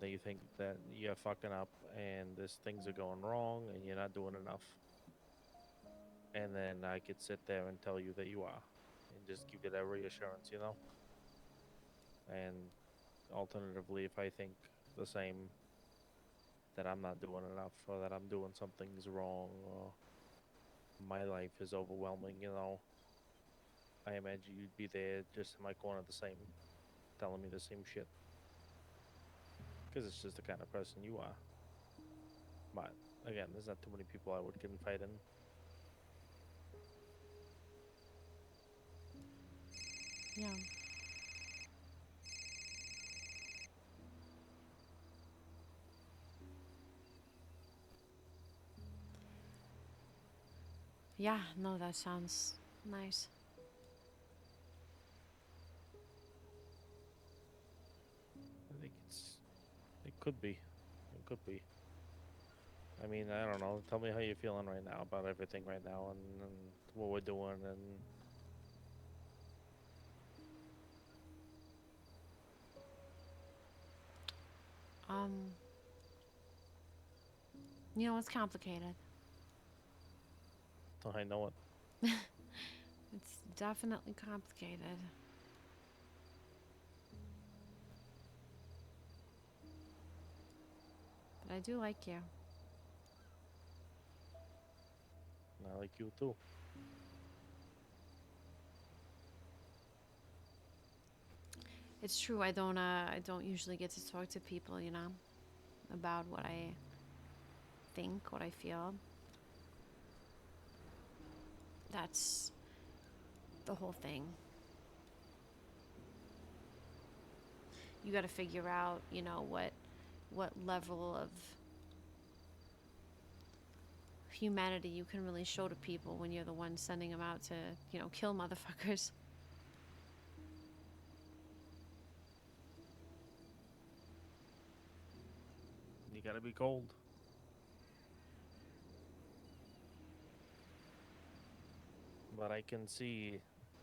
that you think that you're fucking up and these things are going wrong and you're not doing enough. And then I could sit there and tell you that you are, and just give you that reassurance. And alternatively, if I think the same, that I'm not doing enough, or that I'm doing something's wrong, or my life is overwhelming, I imagine you'd be there just in my corner the same, telling me the same shit. Because it's just the kind of person you are. But again, there's not too many people I would confide in.
Yeah. Yeah, no, that sounds nice.
I think it could be. It could be. I mean, I don't know. Tell me how you're feeling right now about everything right now, and what we're doing, and
Um, it's complicated.
I know it.
It's definitely complicated. But I do like you.
And I like you too.
It's true. I don't usually get to talk to people, about what I think, what I feel. That's the whole thing. You got to figure out, what level of humanity you can really show to people when you're the one sending them out to, kill motherfuckers.
You gotta be cold. But I can see,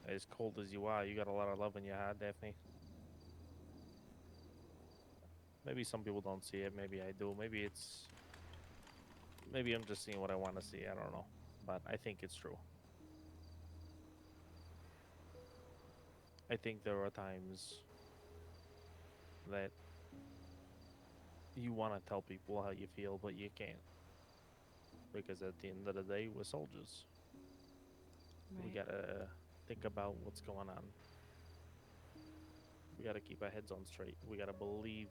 as cold as you are, you got a lot of love in your heart, Daphne. Maybe some people don't see it. Maybe I do. Maybe I'm just seeing what I want to see. I don't know. But I think it's true. I think there are times that you want to tell people how you feel, but you can't. Because at the end of the day, we're soldiers. We
Right.
gotta think about what's going on. We gotta keep our heads on straight. We gotta believe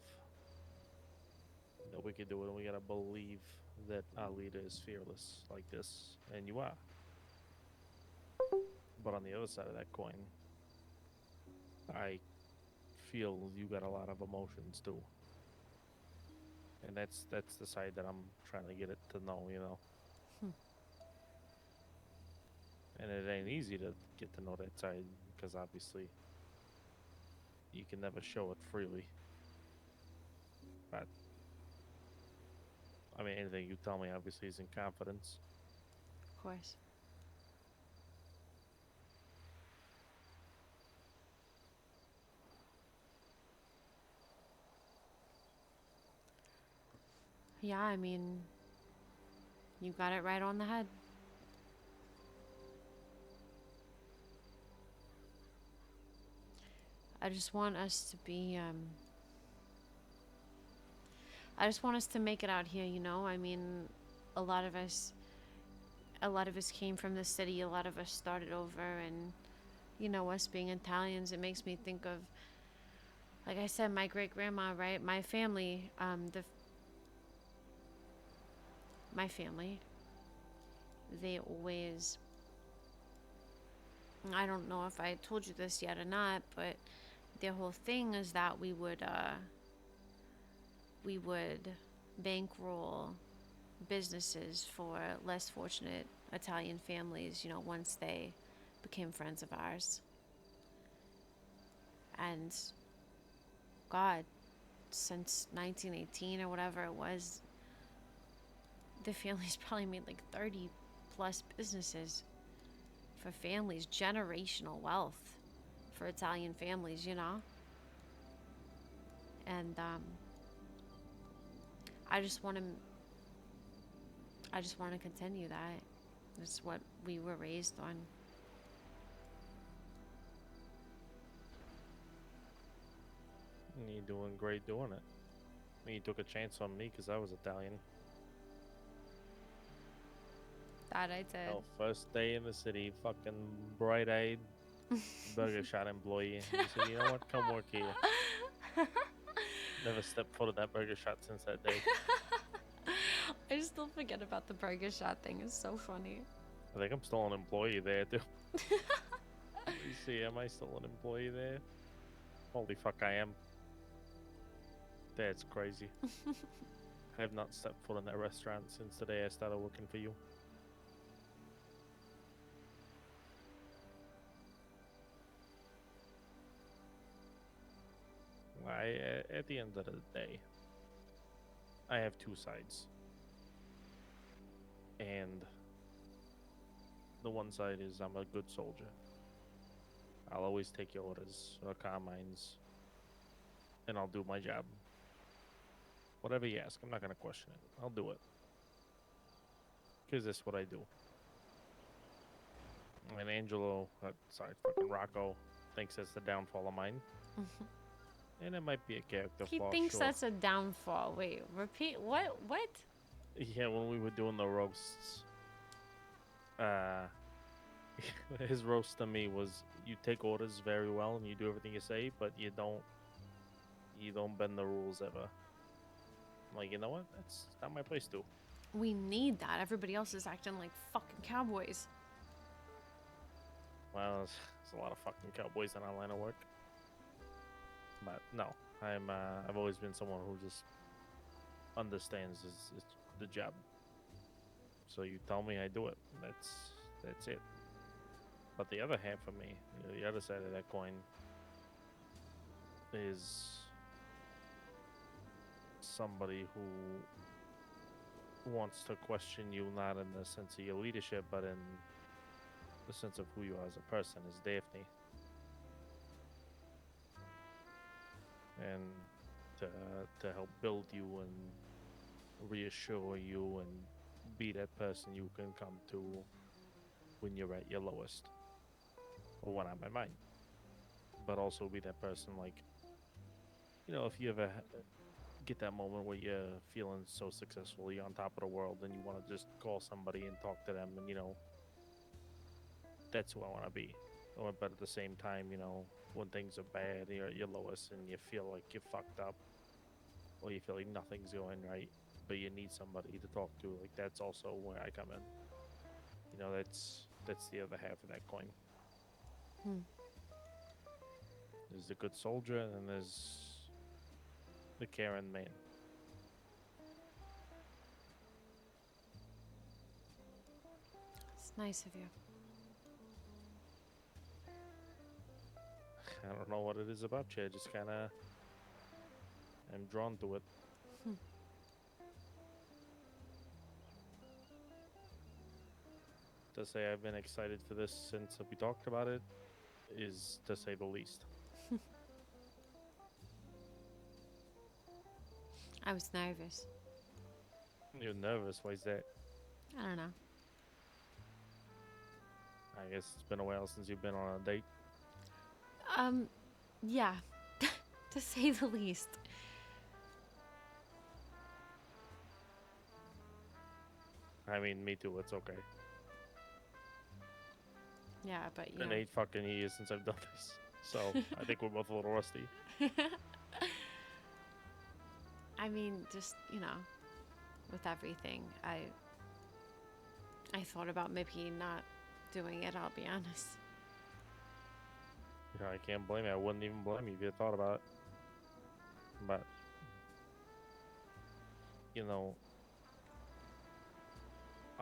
that we can do it, and we gotta believe that our leader is fearless like this, and you are. But on the other side of that coin, I feel you got a lot of emotions too, and that's the side that I'm trying to get it to know.
Hmm.
And it ain't easy to get to know that side because obviously you can never show it freely. But I mean, anything you tell me obviously is in confidence.
Of course. Yeah, I mean, you got it right on the head. I just want us to be, I just want us to make it out here, I mean, a lot of us, a lot of us came from the city, a lot of us started over, and, us being Italians, it makes me think of, like I said, my great grandma, right? My family, they always, I don't know if I told you this yet or not, but their whole thing is that we would bankroll businesses for less fortunate Italian families, once they became friends of ours. And God, since 1918 or whatever it was, the families probably made like 30 plus businesses for families, generational wealth for Italian families. And I just want to I just want to continue that. That's what we were raised on.
And you're doing great doing it. I mean, you took a chance on me because I was Italian.
That I did.
Oh, first day in the city, fucking bright-eyed burger shot employee. He said, "You know what? Come work here." Never stepped foot in that burger shot since that day.
I still forget about the burger shot thing. It's so funny.
I think I'm still an employee there too. Let me see, am I still an employee there? Holy fuck, I am. That's crazy. I have not stepped foot in that restaurant since the day I started working for you. At the end of the day, I have two sides. And the one side is I'm a good soldier. I'll always take your orders or calm minds, and I'll do my job. Whatever you ask, I'm not gonna question it. I'll do it. Because that's what I do. And Angelo, fucking Rocco, thinks that's the downfall of mine. And it might be a character
He
flaw,
thinks
sure.
that's a downfall. Wait, repeat. What? What?
Yeah, when we were doing the roasts, his roast to me was you take orders very well and you do everything you say, but you don't bend the rules ever. I'm like, you know what? That's not my place to.
We need that. Everybody else is acting like fucking cowboys.
Well, there's a lot of fucking cowboys in our line of work. But no, I've always been someone who just understands is the job. So you tell me, I do it. That's it. But the other half of me, the other side of that coin, is somebody who wants to question you not in the sense of your leadership, but in the sense of who you are as a person, is Daphne. And to help build you and reassure you and be that person you can come to when you're at your lowest, or when I'm at mine. But also be that person, like, if you ever get that moment where you're feeling so successful, you're on top of the world, and you want to just call somebody and talk to them, and that's who I want to be. But at the same time, when things are bad, you're at your lowest, and you feel like you're fucked up, or you feel like nothing's going right, but you need somebody to talk to. Like, that's also where I come in. That's the other half of that coin. There's the good soldier, and there's the caring man.
It's nice of you.
I don't know what it is about you. I just kind of am drawn to it. To say I've been excited for this since we talked about it is to say the least.
I was nervous.
You're nervous. Why is that?
I don't know.
I guess it's been a while since you've been on a date.
Yeah, to say the least.
I mean, me too. It's okay.
Yeah, but
It's been 8 fucking years since I've done this, so I think we're both a little rusty.
I mean, just with everything, I thought about maybe not doing it. I'll be honest.
I can't blame you. I wouldn't even blame you if you had thought about it. But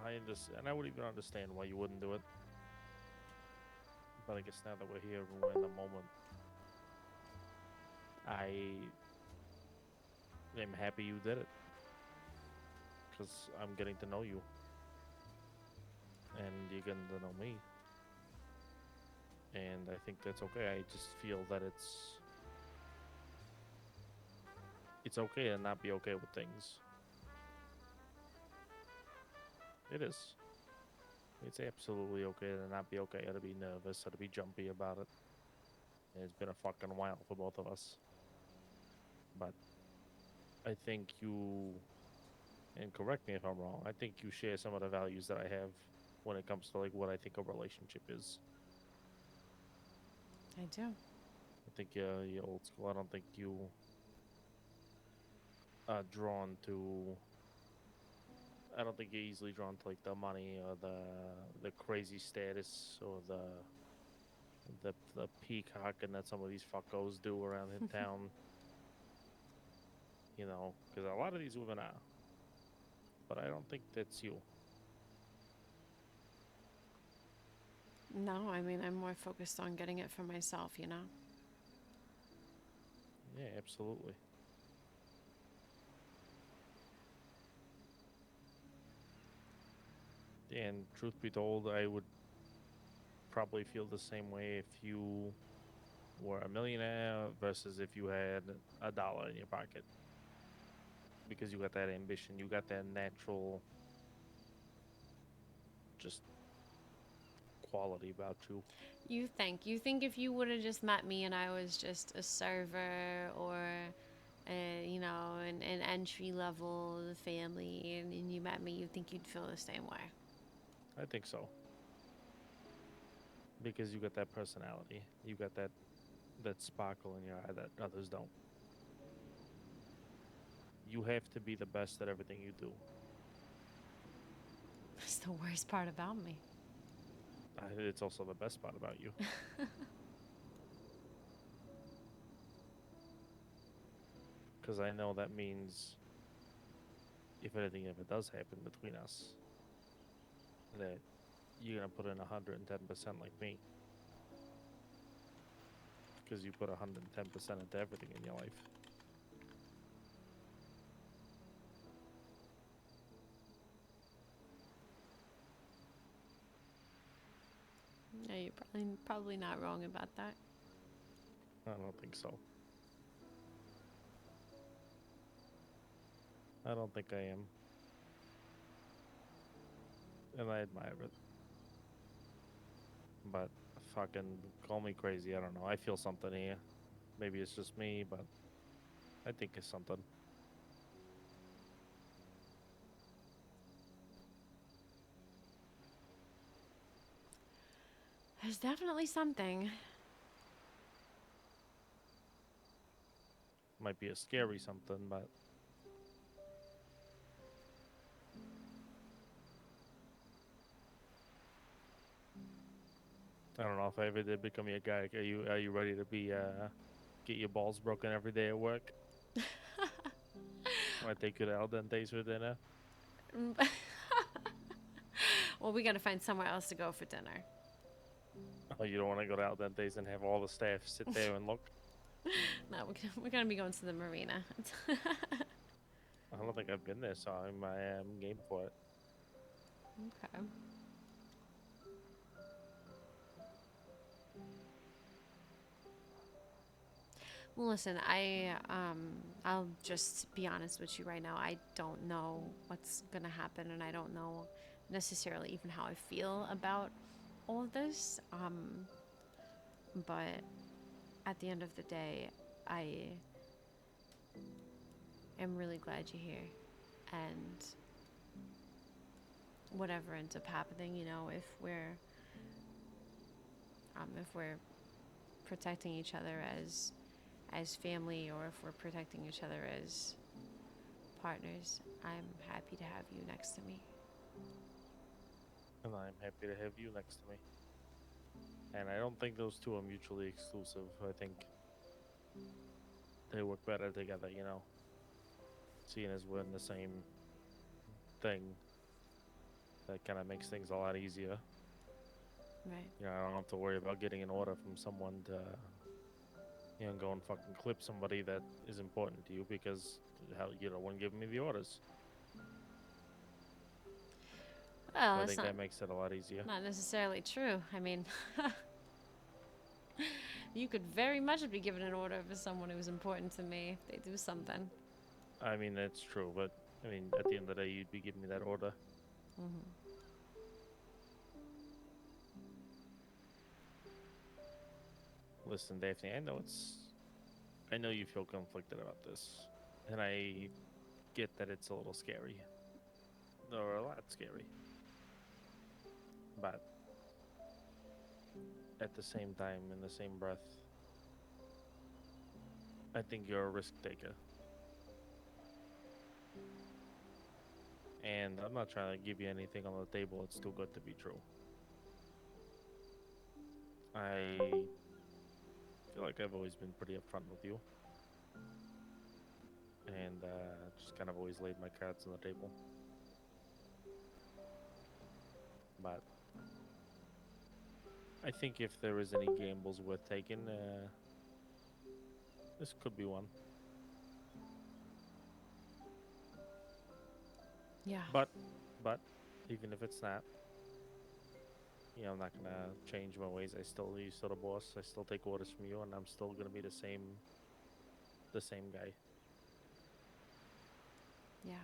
I understand, and I would even understand why you wouldn't do it. But I guess now that we're here and we're in the moment, I am happy you did it. Because I'm getting to know you. And you're getting to know me. And I think that's okay. I just feel that it's okay to not be okay with things. It is. It's absolutely okay to not be okay, or to be nervous, or to be jumpy about it. And it's been a fucking while for both of us. But I think you, and correct me if I'm wrong, I think you share some of the values that I have when it comes to like what I think a relationship is.
I do.
I think you're old school. I don't think you are drawn to. I don't think you're easily drawn to like the money or the crazy status or the peacocking that some of these fuckos do around in town. Because a lot of these women are. But I don't think that's you.
No, I mean, I'm more focused on getting it for myself,
Yeah, absolutely. And truth be told, I would probably feel the same way if you were a millionaire versus if you had $1 in your pocket. because you got that ambition, you got that natural, just quality about you.
You think if you would have just met me and I was just a server or an entry level family, and you met me, you think you'd feel the same way?
I think so because you got that personality, you got that sparkle in your eye that others don't. You have to be the best at everything you do.
That's the worst part about me.
It's also the best part about you. Because I know that means if anything ever does happen between us, that you're gonna put in 110% like me. Because you put 110% into everything in your life.
Yeah, you're probably not wrong about that.
I don't think so. I don't think I am. And I admire it. But fucking call me crazy. I don't know. I feel something here. Maybe it's just me, but I think it's something.
There's definitely something.
Might be a scary something, but I don't know if I ever did become a guy. Are you ready to be get your balls broken every day at work? I take you to al dente's for dinner.
Well, we gotta find somewhere else to go for dinner.
Oh, you don't want to go to al dente's and have all the staff sit there and look?
No, we're gonna be going to the marina.
I don't think I've been there, so I am game for it.
Okay. Well, listen, I'll just be honest with you right now. I don't know what's gonna happen, and I don't know necessarily even how I feel about all of this. But at the end of the day, I am really glad you're here, and whatever ends up happening, if we're protecting each other as family, or if we're protecting each other as partners, I'm happy to have you next to me.
And I'm happy to have you next to me. And I don't think those two are mutually exclusive. I think they work better together, seeing as we're in the same thing, that kind of makes things a lot easier.
Right.
I don't have to worry about getting an order from someone to, go and fucking clip somebody that is important to you because hell, you're the one giving me the orders.
Well,
So I
that's
think that makes it a lot easier.
not necessarily true. I mean, you could very much be given an order for someone who's important to me if they do something.
I mean, that's true, but I mean, at the end of the day, you'd be giving me that order.
Mm-hmm.
Listen, Daphne, I know you feel conflicted about this, and I get that it's a little scary, or a lot scary, but at the same time, in the same breath, I think you're a risk taker. And I'm not trying to give you anything on the table, it's too good to be true. I feel like I've always been pretty upfront with you, and just kind of always laid my cards on the table. But I think if there is any gambles worth taking, this could be one.
Yeah.
But even if it's not, I'm not gonna change my ways. You're still the boss. I still take orders from you, and I'm still gonna be the same guy.
Yeah.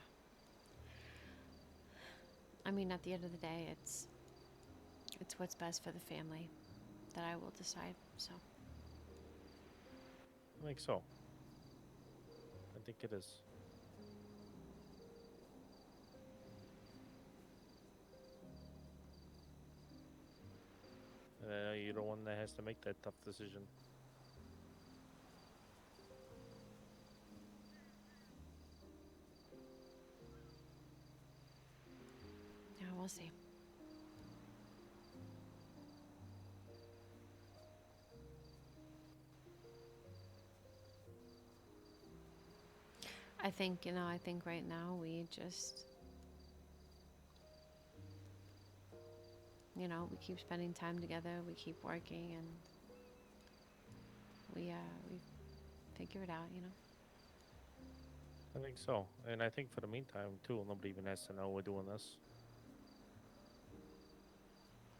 I mean, at the end of the day, it's what's best for the family that I will decide. So,
I think so. I think it is. And I know you're the one that has to make that tough decision.
yeah, we'll see. I think, I think right now we just, we keep spending time together, we keep working, and we figure it out.
I think so. And I think for the meantime, too, nobody even has to know we're doing this.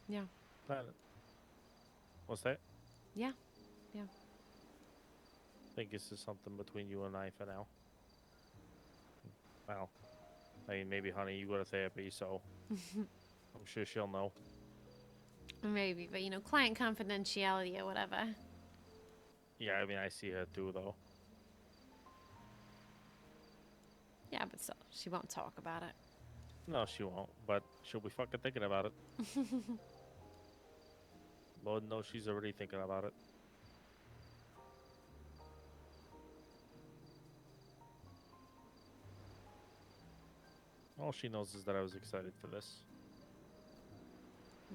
Yeah.
That, what's that?
Yeah. Yeah.
I think this is something between you and I for now. Well, I mean, maybe, honey, you go to therapy, so I'm sure she'll know.
Maybe, but client confidentiality or whatever.
Yeah, I mean, I see her too, though.
Yeah, but still, she won't talk about it.
No, she won't, but she'll be fucking thinking about it. Lord knows she's already thinking about it. All she knows is that I was excited for this.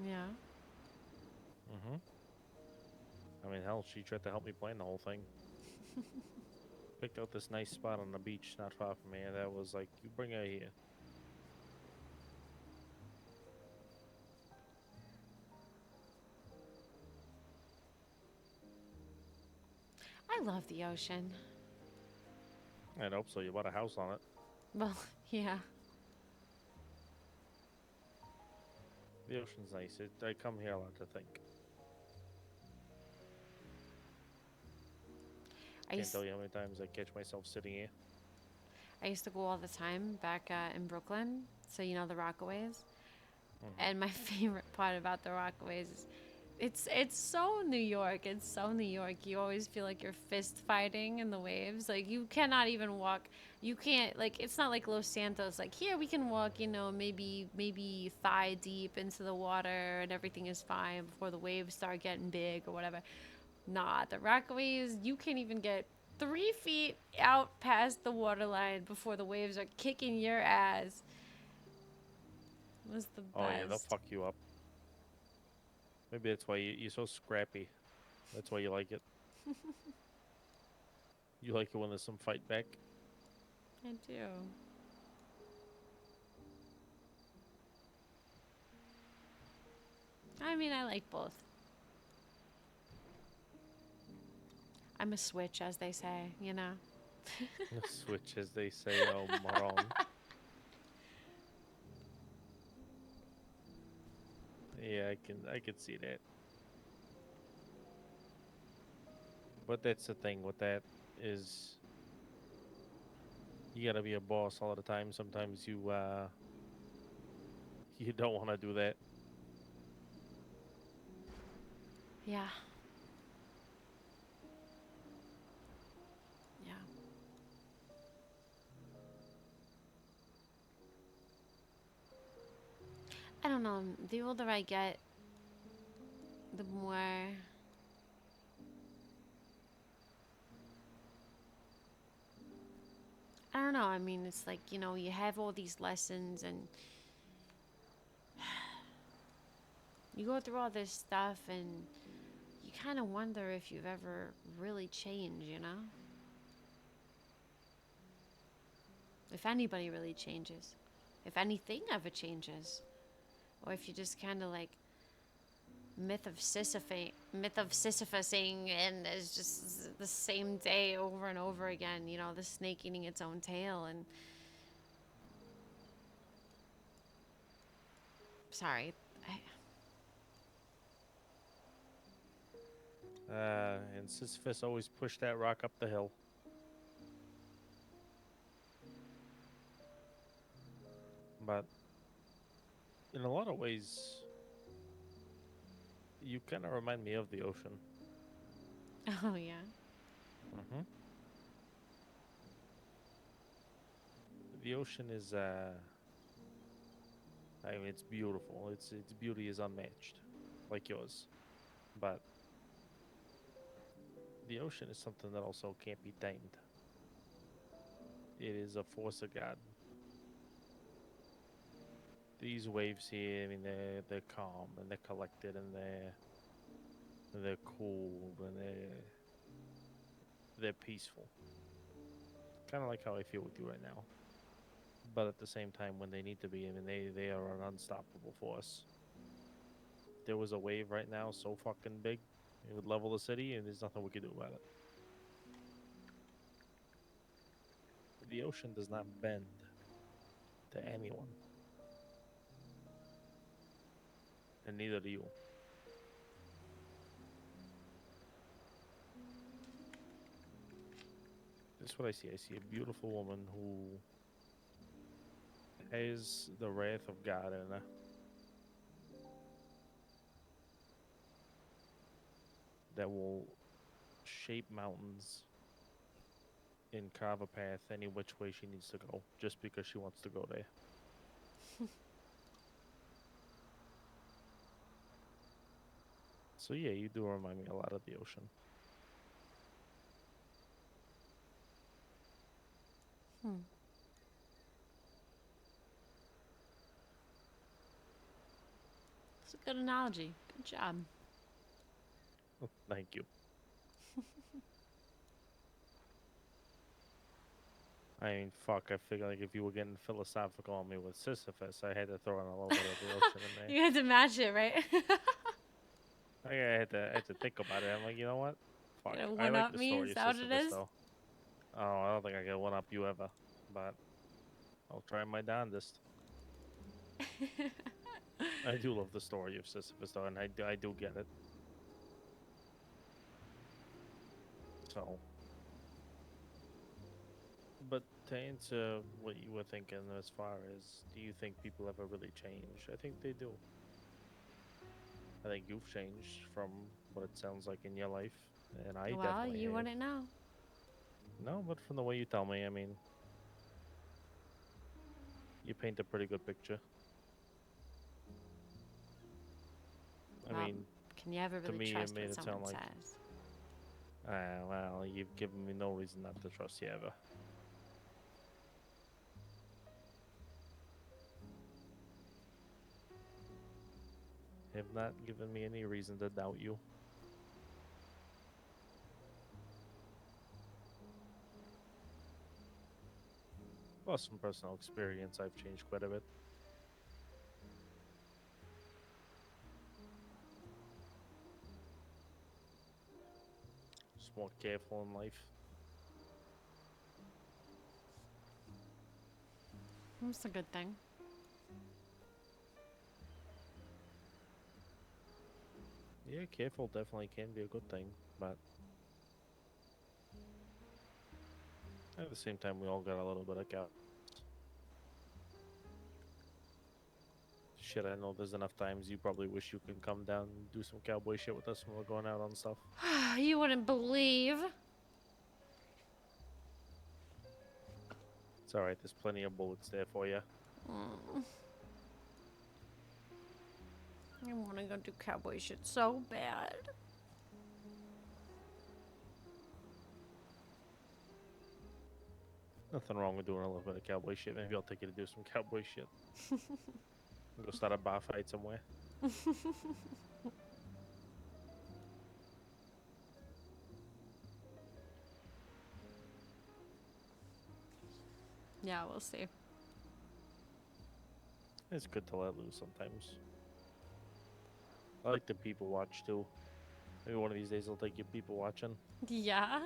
Yeah.
Mm-hmm. I mean, hell, she tried to help me plan the whole thing. Picked out this nice spot on the beach not far from here that was like, you bring her here.
I love the ocean.
I'd hope so. You bought a house on it.
Well, yeah.
The ocean's nice. I come here a lot to think.
I
Can't
used,
tell you how many times I catch myself sitting here.
I used to go all the time back in Brooklyn. So, the Rockaways.
Mm-hmm.
And my favorite part about the Rockaways is it's so New York. It's so New York. You always feel like you're fist fighting in the waves. Like you cannot even walk. You can't like it's not like Los Santos. Like here we can walk, maybe thigh deep into the water and everything is fine before the waves start getting big or whatever. Nah, the Rockaways, you can't even get 3 feet out past the waterline before the waves are kicking your ass. It was the
Oh yeah, they'll
best.
fuck you up. Maybe that's why you're so scrappy. That's why you like it. You like it when there's some fight back.
I do. I mean, I like both. I'm a switch, as they say.
Switch, as they say. Oh, moron. Yeah, I can see that. But that's the thing with that is you gotta be a boss all the time. Sometimes you don't want to do that.
Yeah. Yeah. I don't know. The older I get, the more. I don't know. I mean, it's like, you have all these lessons and you go through all this stuff and you kind of wonder if you've ever really changed. If anybody really changes. If anything ever changes. Or if you just kind of like myth of Sisyphusing, and it's just the same day over and over again. The snake eating its own tail. And sorry, I,
And Sisyphus always pushed that rock up the hill. But in a lot of ways, you kind of remind me of the ocean.
Oh yeah.
hmm The ocean is, I mean, it's beautiful. Its beauty is unmatched, like yours. But the ocean is something that also can't be tamed. It is a force of God. These waves here, I mean, they're calm and they're collected and they're cool and they're peaceful. Kind of like how I feel with you right now. But at the same time, when they need to be, I mean, they are an unstoppable force. There was a wave right now so fucking big, it would level the city, and there's nothing we could do about it. The ocean does not bend to anyone, and neither do you. This is what I see. I see a beautiful woman who has the wrath of God in her. That will shape mountains and carve a path any which way she needs to go, just because she wants to go there. So yeah, you do remind me a lot of the ocean.
Hmm. It's a good analogy. Good job.
Thank you. I mean, fuck. I figured like if you were getting philosophical on me with Sisyphus, I had to throw in a little bit of the ocean in there.
You had to match it, right?
I had to think about it. I'm like, you know what? Fuck.
Gonna
I
one
like
up
the
me?
story
Is
of
that what it
Sisyphus
is?
though. Oh, I don't think I can one up you ever, but I'll try my darndest. I do love the story of Sisyphus though, and I do get it. So, but to answer what you were thinking as far as do you think people ever really change? I think they do. I think you've changed from what it sounds like in your life, and I
Well,
definitely
you
have.
wouldn't know.
No, but from the way you tell me, I mean, you paint a pretty good picture. I
Well,
mean,
can you ever
to
really
me, it
trust
made
what
it sound
someone
like,
says?
well, you've given me no reason not to trust you ever. Have not given me any reason to doubt you. Plus, from personal experience, I've changed quite a bit. Just more careful in life.
That's a good thing.
Yeah, careful definitely can be a good thing, but at the same time, we all got a little bit of cow. Shit, I know there's enough times you probably wish you can come down and do some cowboy shit with us when we're going out on stuff.
You wouldn't believe.
It's alright, there's plenty of bullets there for you.
Mm. I want to go do cowboy shit so bad.
Nothing wrong with doing a little bit of cowboy shit. Maybe I'll take you to do some cowboy shit. Go start a bar fight somewhere.
Yeah, we'll see.
It's good to let loose sometimes. I like to people watch too. Maybe one of these days I'll take you people watching.
Yeah?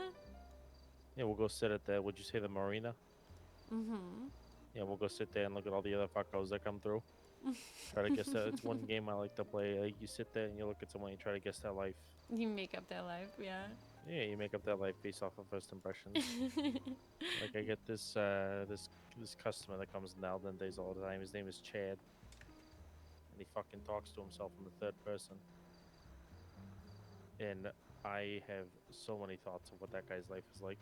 Yeah, we'll go sit at the, would you say the marina?
Mm-hmm.
Yeah, we'll go sit there and look at all the other fuckos that come through. Try to guess that. It's one game I like to play. Like, you sit there and you look at someone and you try to guess their life.
You make up their life, yeah.
Yeah, you make up that life based off of first impressions. Like I get this customer that comes in Al Dente's all the time. His name is Chad, and he fucking talks to himself in the third person. And I have so many thoughts of what that guy's life is like.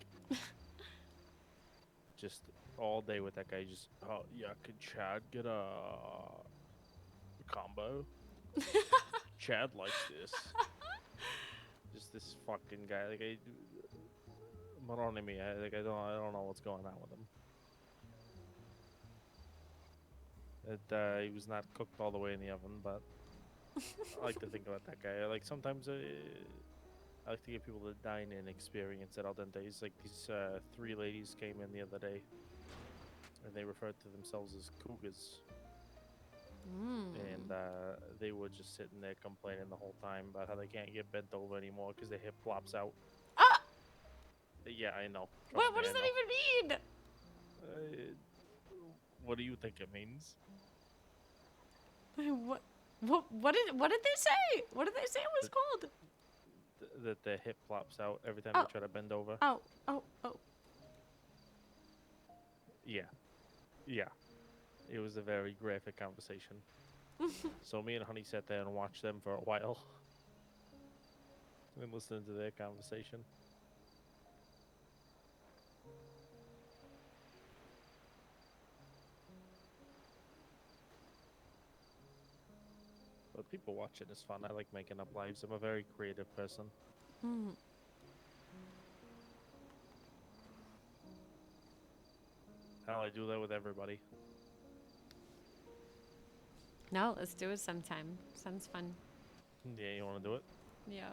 Just all day with that guy. Just oh yeah, could Chad get a combo? Chad likes this. Just this fucking guy. Like I, Moronimi. I don't know what's going on with him. He was not cooked all the way in the oven, but I like to think about that guy. Like sometimes I like to get people to dine in experience at Al Dente's. Like these three ladies came in the other day, and they referred to themselves as cougars, and they were just sitting there complaining the whole time about how they can't get bent over anymore because their hip flops out.
Ah!
Yeah, I know. Trust
What
me,
does
I
that
know.
even mean?
What do you think it means?
What did they say? What did they say it was called?
That their hip flops out every time
Oh.
they try to bend over.
Oh.
Yeah. Yeah. It was a very graphic conversation. So me and Honey sat there and watched them for a while. And listened to their conversation. But people watching is fun. I like making up lives. I'm a very creative person. Hell, I do that with everybody.
No, let's do it sometime. Sounds fun.
Yeah, you want to do it?
Yeah.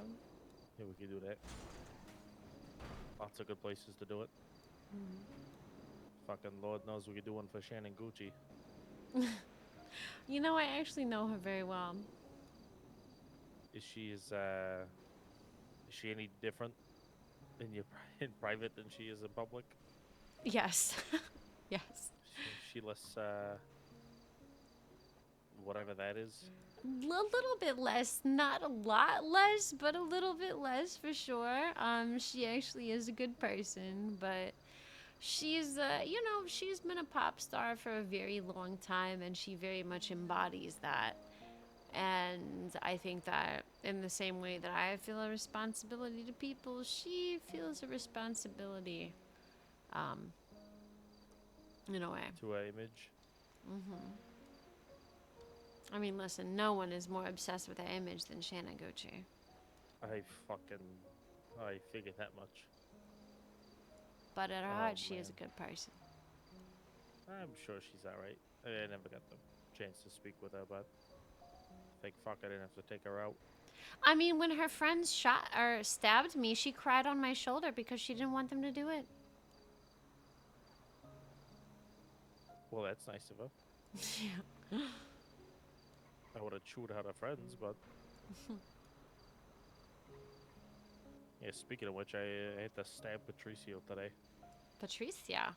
Yeah, we could do that. Lots of good places to do it. Fucking Lord knows we could do one for Shannon Gucci.
You know, I actually know her very well.
Is she any different in private than she is in public?
Yes. Yes.
She less whatever that is.
A little bit less, not a lot less, but a little bit less for sure. She actually is a good person, but she's, she's been a pop star for a very long time, and she very much embodies that. And I think that in the same way that I feel a responsibility to people, she feels a responsibility, in a way.
To her image.
I mean, listen, no one is more obsessed with her image than Shannon Gucci.
I figured that much.
But at her
Oh,
heart, she is a
man.
good person.
I'm sure she's alright. I never got the chance to speak with her, but think fuck, I didn't have to take her out.
I mean, when her friends shot or stabbed me, she cried on my shoulder because she didn't want them to do it.
Well, that's nice of her.
Yeah.
I would have chewed out her friends, but yeah. Speaking of which, I had to stab Patricio today.
Patricia?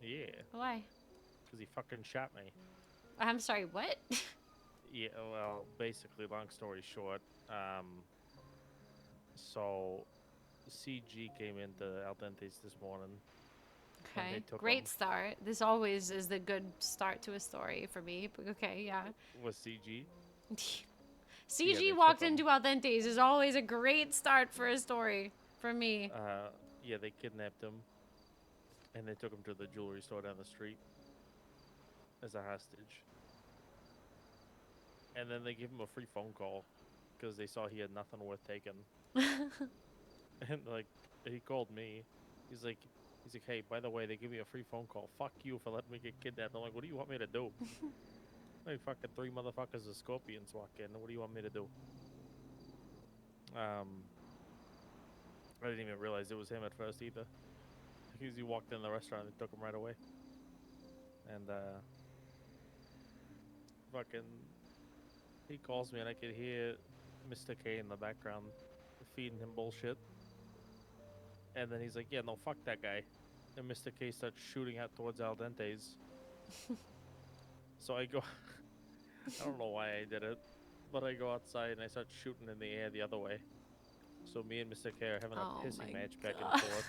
Yeah,
Why?
because he fucking shot me.
I'm sorry, what?
Yeah, well, basically, long story short, so CG came into Al Dente's this morning. And they
Okay,
took
great
him.
start. This always is the good start to a story for me. But okay, yeah.
Was CG?
CG
they
walked
took 'em.
into Al Dente's is always a great start for a story for me.
Yeah, they kidnapped him, and they took him to the jewelry store down the street as a hostage. And then they gave him a free phone call because they saw he had nothing worth taking. And like, he called me. He's like, hey, by the way, they give me a free phone call. Fuck you for letting me get kidnapped. I'm like, what do you want me to do? Like fucking three motherfuckers of scorpions walk in. What do you want me to do? I didn't even realize it was him at first either. Because he walked in the restaurant and took him right away. And fucking, he calls me and I could hear Mr. K in the background feeding him bullshit. And then he's like, yeah, no, fuck that guy. And Mr. K starts shooting out towards Al Dente's. So I go, I don't know why I did it, but I go outside and I start shooting in the air the other way. So me and Mr. K are having a
Oh
pissing
my
match back and
god.
forth.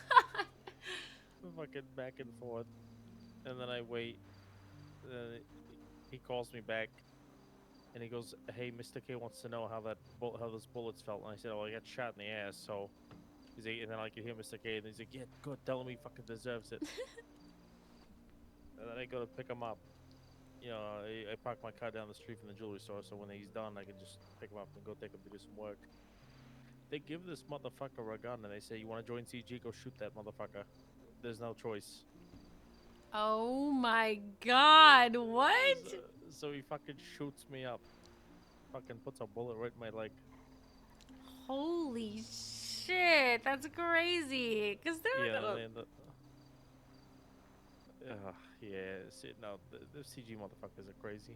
Fucking back and forth. And then I wait. Uh, he calls me back and he goes, "Hey, Mr. K wants to know how how those bullets felt." And I said, "Oh, I got shot in the ass." So he's like, and then I could hear Mr. K, and he's like, "Yeah, good. Tell him he fucking deserves it." And then I go to pick him up. I park my car down the street from the jewelry store, so when he's done, I can just pick him up and go take him to do some work. They give this motherfucker a gun, and they say, "You want to join CG? Go shoot that motherfucker." There's no choice.
Oh my god,
So,
what?
so he fucking shoots me up. Fucking puts a bullet right in my leg.
Holy shit, that's crazy. Cause they're
Yeah,
not
and
gonna,
then yeah. See, no, the CG motherfuckers are crazy.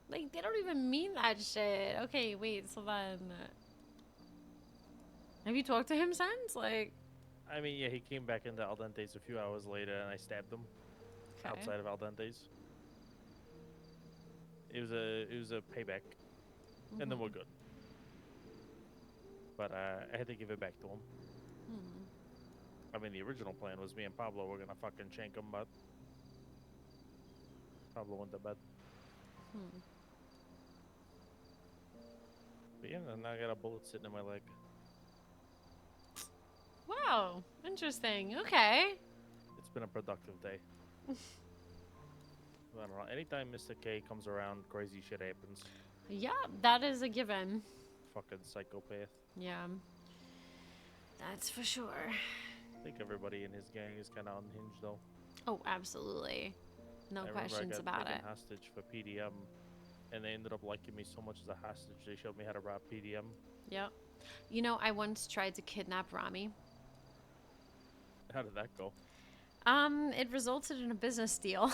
like, they don't even mean that shit. Okay, wait, so then, have you talked to him since? Like,
I mean, yeah, he came back into Al Dente's a few hours later, and I stabbed him
okay.
outside of Al Dente's. It was a payback, and then we're
Mm-hmm.
good. But I had to give it back to him.
Hmm.
I mean, the original plan was me and Pablo were gonna fucking shank him, but Pablo went to bed.
Hmm.
But yeah, and I got a bullet sitting in my leg.
Wow, interesting. Okay.
It's been a productive day. I don't know. Anytime Mr. K comes around, crazy shit happens.
Yeah, that is a given.
Fucking psychopath.
Yeah, that's for sure.
I think everybody in his gang is kind of unhinged, though.
Oh, absolutely. No
I remember I
questions
got
about
taken
it.
hostage for PDM, and they ended up liking me so much as a hostage, they showed me how to rob PDM.
Yep. You know, I once tried to kidnap Rami.
How did that go?
It resulted in a business deal,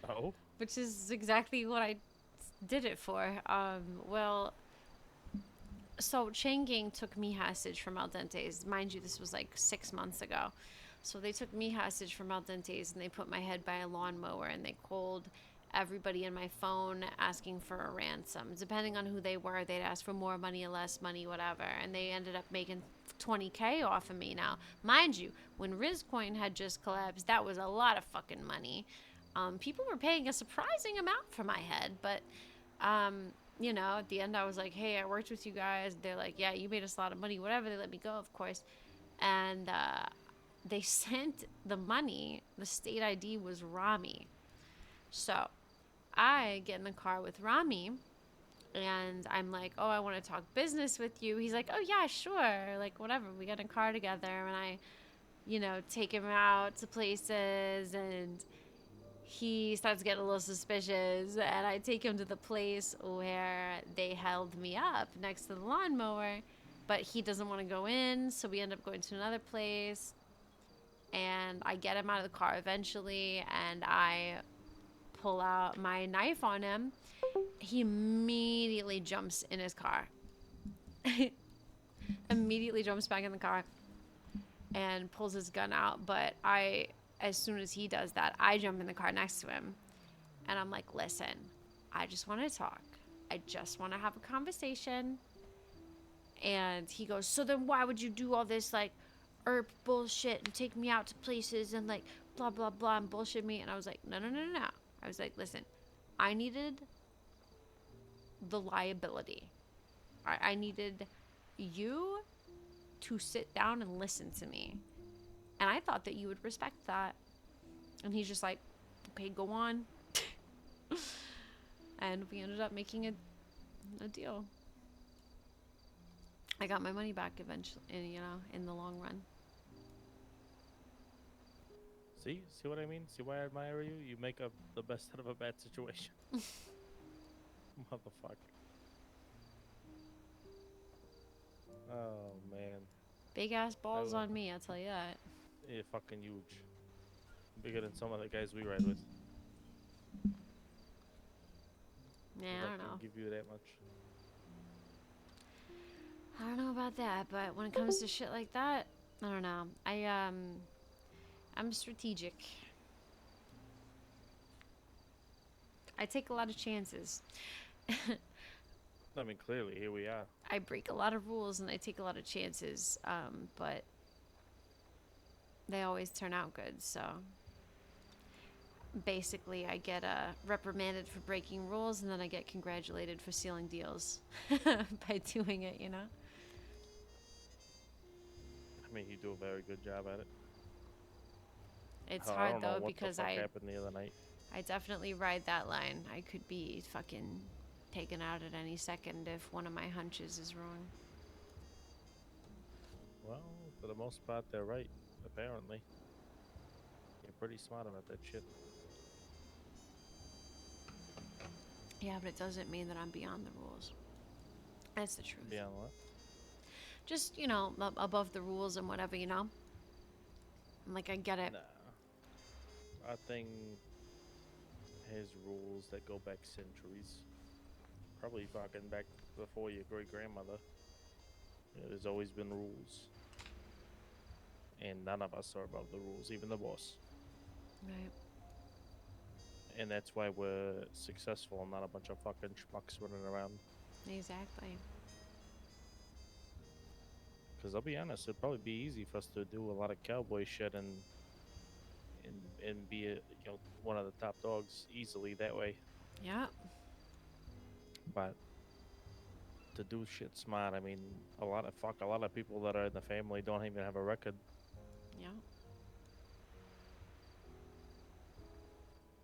Oh?
which is exactly what I did it for. Well, so Changing took me hostage from Al Dente's. Mind you, this was like 6 months ago. So they took me hostage from Al Dente's and they put my head by a lawnmower and they called everybody in my phone asking for a ransom. Depending on who they were, they'd ask for more money or less money, whatever. And they ended up making 20K off of me. Now, mind you, when Rizcoin had just collapsed, that was a lot of fucking money. People were paying a surprising amount for my head, but you know, at the end I was like, hey, I worked with you guys. They're like, yeah, you made us a lot of money, whatever. They let me go, of course. And they sent the money. The state ID was Rami. So I get in the car with Rami and I'm like, oh, I want to talk business with you. He's like, oh, yeah, sure. Like, whatever. We get in a car together and I, take him out to places and he starts getting a little suspicious and I take him to the place where they held me up next to the lawnmower, but he doesn't want to go in, so we end up going to another place and I get him out of the car eventually and I pull out my knife on him. He immediately jumps in his car. Immediately jumps back in the car and pulls his gun out, but as soon as he does that, I jump in the car next to him and I'm like, listen, I just want to talk. I just want to have a conversation. And he goes, so then why would you do all this like herb bullshit and take me out to places and like blah, blah, blah and bullshit me? And I was like, no, no, no, no, no. I was like, listen, I needed the liability. I needed you to sit down and listen to me. And I thought that you would respect that. And he's just like, okay, go on. And we ended up making a deal. I got my money back eventually, in the long run.
See what I mean? See why I admire you? You make the best out of a bad situation. Motherfucker. Oh, man.
Big ass balls
Oh,
on me, I'll tell you that.
yeah, fucking huge. Bigger than some of the guys we ride with.
Yeah,
If
I
I
don't
can
know.
give you that much.
I don't know about that, but when it comes to shit like that, I don't know. I'm strategic. I take a lot of chances.
I mean, clearly, here we are.
I break a lot of rules and I take a lot of chances, but they always turn out good. So basically, I get reprimanded for breaking rules, and then I get congratulated for sealing deals by doing it. You know.
I mean, you do a very good job at it.
It's
Hell, I
hard
don't know
though
what the
because
fuck happened the other night.
I definitely ride that line. I could be fucking taken out at any second if one of my hunches is wrong.
Well, for the most part, they're right. Apparently, you're pretty smart about that shit.
Yeah, but it doesn't mean that I'm beyond the rules. That's the truth.
Beyond what?
Just, you know, above the rules and whatever, you know? Like, I get it.
Nah. Our thing has rules that go back centuries. Probably fucking back before your great grandmother. There's always been rules. And none of us are above the rules, even the boss.
Right.
And that's why we're successful and not a bunch of fucking schmucks running around.
Exactly.
Because I'll be honest, it'd probably be easy for us to do a lot of cowboy shit and be one of the top dogs easily that way.
Yeah.
But to do shit smart, I mean, a lot of people that are in the family don't even have a record.
Yeah.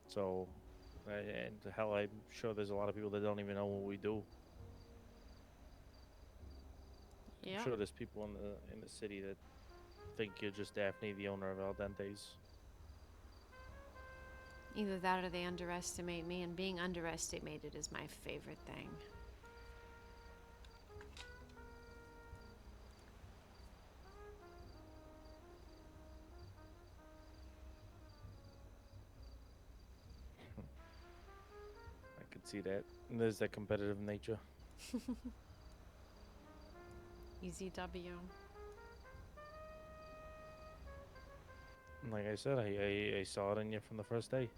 So, and hell, I'm sure there's a lot of people that don't even know what we do.
Yeah.
I'm sure there's people in the city that think you're just Daphne, the owner of Al Dente's.
Either that or they underestimate me, and being underestimated is my favorite thing.
I could see that. And there's that competitive nature.
Easy W.
And like I said, I saw it in you from the first day.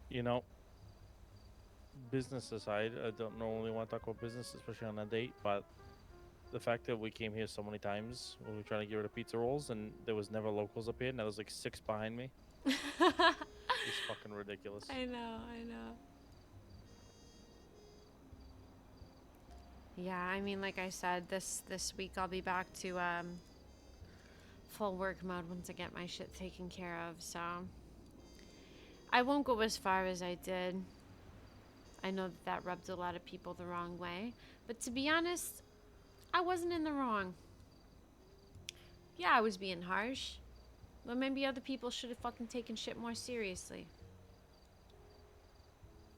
You know, business aside, I don't normally want to talk about business, especially on a date, but the fact that we came here so many times when we were trying to get rid of pizza rolls and there was never locals up here and there was like 6 behind me. It's fucking ridiculous.
I know. Yeah, I mean, like I said, this week I'll be back to full work mode once I get my shit taken care of. So I won't go as far as I did. I know that rubbed a lot of people the wrong way, but to be honest, I wasn't in the wrong. Yeah, I was being harsh, but maybe other people should have fucking taken shit more seriously.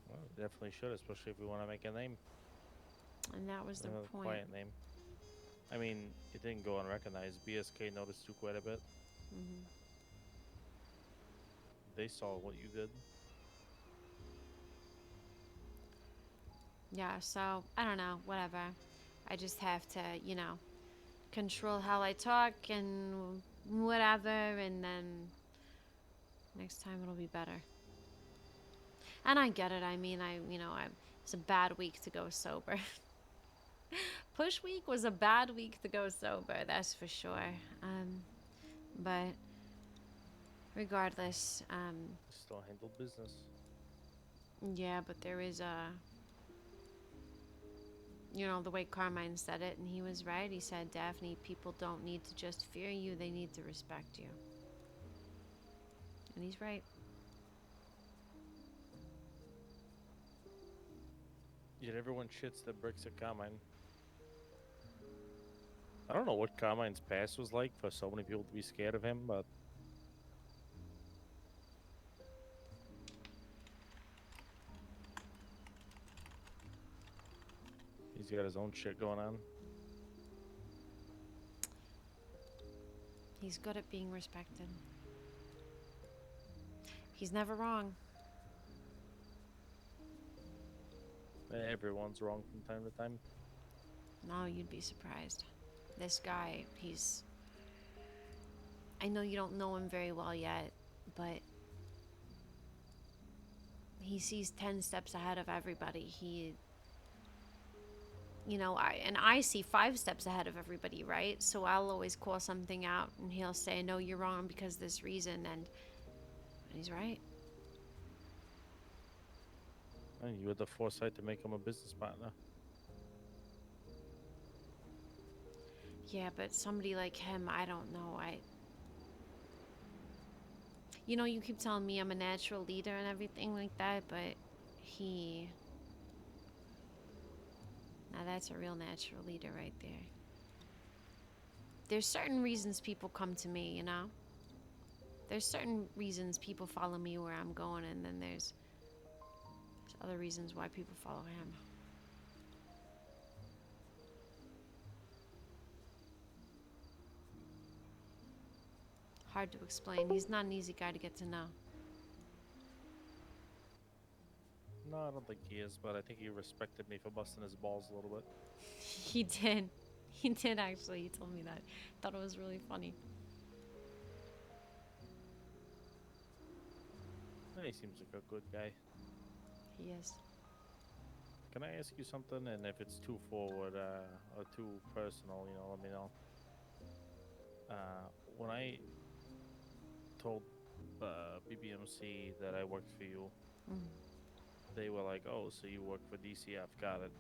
Well, we definitely should, especially if we want to make a name.
And that was the point.
Quiet name. I mean, it didn't go unrecognized. BSK noticed you quite a bit.
Mm-hmm.
They saw what you did.
Yeah, so I don't know, whatever. I just have to, you know, control how I talk and whatever, and then next time it'll be better. And I get it. I mean, it's a bad week to go sober. Push week was a bad week to go sober, that's for sure. But regardless,
Still handled business.
yeah, but there is the way Carmine said it, and he was right. He said, Daphne, people don't need to just fear you, they need to respect you. And he's right.
Yet everyone shits the bricks at Carmine. I don't know what Carmine's past was like for so many people to be scared of him, but he's got his own shit going on.
He's good at being respected. He's never wrong.
Everyone's wrong from time to time.
No, you'd be surprised. This guy, I know you don't know him very well yet, but he sees 10 steps ahead of everybody. I see 5 steps ahead of everybody, right? So I'll always call something out and he'll say, no, you're wrong because this reason, and he's right.
And you had the foresight to make him a business partner.
Yeah, but somebody like him, I don't know. You keep telling me I'm a natural leader and everything like that, but now that's a real natural leader right there. There's certain reasons people come to me, There's certain reasons people follow me where I'm going, and then there's other reasons why people follow him. Hard to explain. He's not an easy guy to get to know.
No, I don't think he is, but I think he respected me for busting his balls a little bit.
He did. He did, actually. He told me that. Thought it was really funny.
He seems like a good guy.
He is.
Can I ask you something? And if it's too forward or too personal, let me know. When I told BBMC that I worked for you, they were like, "Oh, so you work for DCF? Got it."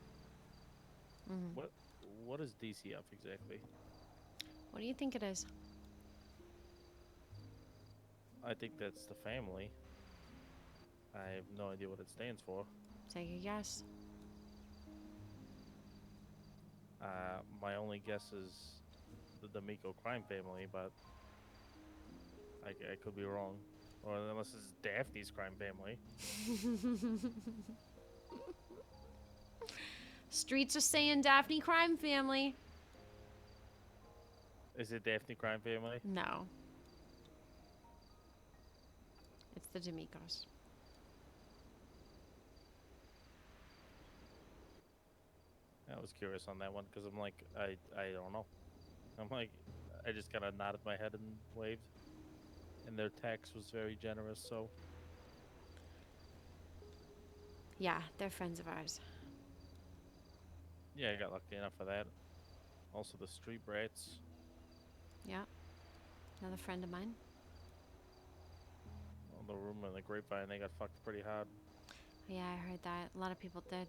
What is DCF exactly?
What do you think it is?
I think that's the family. I have no idea what it stands for.
Take a guess.
My only guess is the D'Amico crime family, but I could be wrong. Or unless it's Daphne's crime family.
Streets are saying Daphne crime family.
Is it Daphne crime family?
No. It's the D'Amicos.
I was curious on that one because I'm like, I don't know. I'm like, I just kind of nodded my head and waved. And their tax was very generous, so.
Yeah, they're friends of ours.
Yeah, I got lucky enough for that. Also, the Street Brats.
Yeah. Another friend of mine.
On the rumor and the grapevine, they got fucked pretty hard.
Yeah, I heard that. A lot of people did.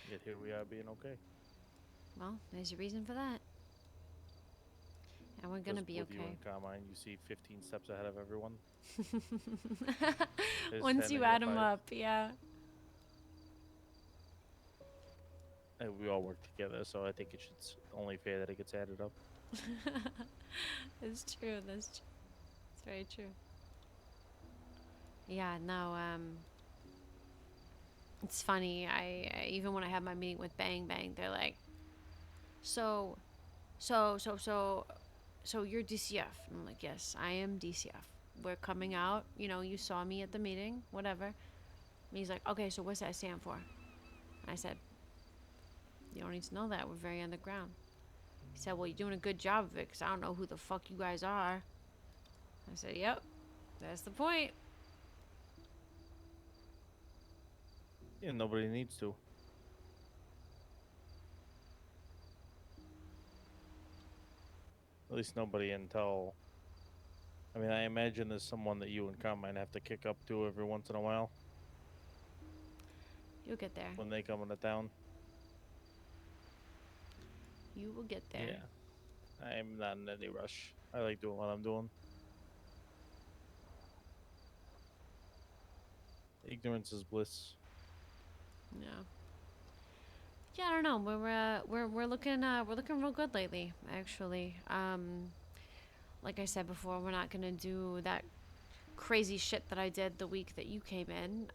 Yet here we are being okay.
Well, there's a reason for that. And we're gonna be okay.
You and Carmine, you see 15 steps ahead of everyone.
Once you add them up, yeah.
And we all work together, so I think it's only fair that it gets added up.
That's true. It's very true. Yeah, no, it's funny. I even when I have my meeting with Bang Bang, they're like, so you're DCF. And I'm like, yes, I am DCF. We're coming out. You saw me at the meeting, whatever. And he's like, okay, so what's that stand for? And I said, you don't need to know that. We're very underground. He said, well, you're doing a good job of it because I don't know who the fuck you guys are. I said, yep, that's the point.
Yeah, nobody needs to. At least nobody until. I mean, I imagine there's someone that you and Carmine have to kick up to every once in a while.
You'll get there.
When they come into town.
You will get there.
Yeah. I'm not in any rush. I like doing what I'm doing. Ignorance is bliss.
Yeah. Yeah, I don't know. We're looking real good lately, actually. Like I said before, we're not gonna do that crazy shit that I did the week that you came in,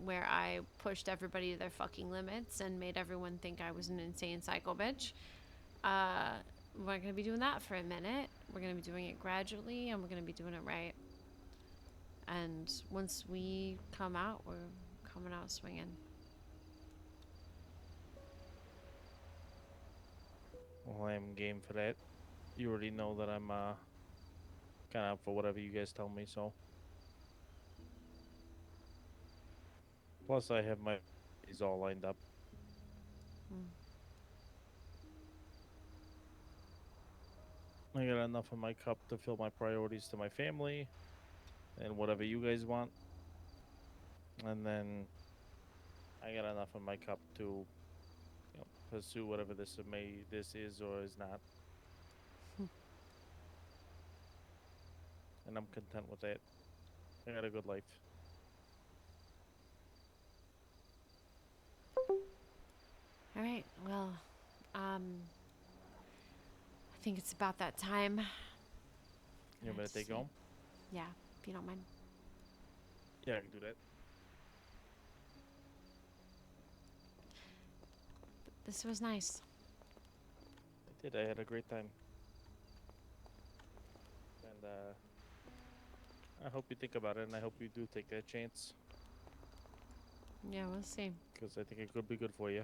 where I pushed everybody to their fucking limits and made everyone think I was an insane psycho bitch. We're not gonna be doing that for a minute. We're gonna be doing it gradually, and we're gonna be doing it right. And once we come out, we're coming out swinging.
Well, I am game for that. You already know that I'm kind of up for whatever you guys tell me. So plus I have my these all lined up.
Mm.
I got enough in my cup to fill my priorities to my family and whatever you guys want, and then I got enough in my cup to pursue whatever this is or is not, and I'm content with that. I got a good life.
All right. Well, I think it's about that time.
You want me to take you home?
Yeah, if you don't mind.
Yeah, I can do that.
This was nice.
I did. I had a great time, and I hope you think about it, and I hope you do take that chance
Yeah, we'll see.
because I think it could be good for you.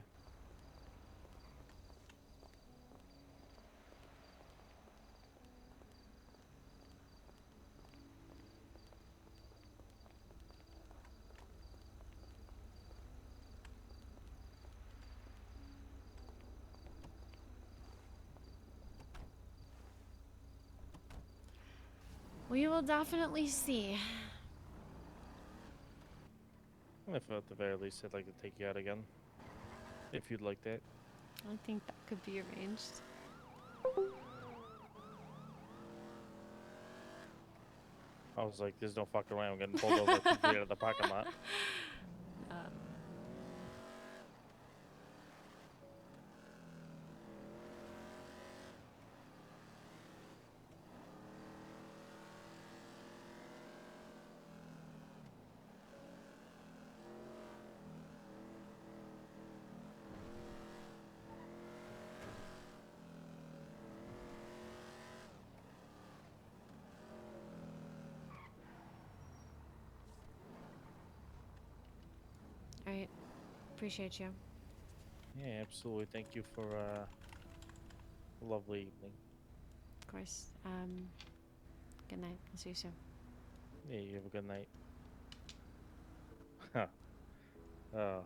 We will definitely see.
And if at the very least, I'd like to take you out again, if you'd like that.
I think that could be arranged.
I was like, there's no fucking way I'm getting pulled over 2 feet out of the parking lot.
All right. Appreciate you.
Yeah, absolutely. Thank you for a lovely evening.
Of course. Good night. I'll see you soon.
Yeah, you have a good night. Huh. Oh.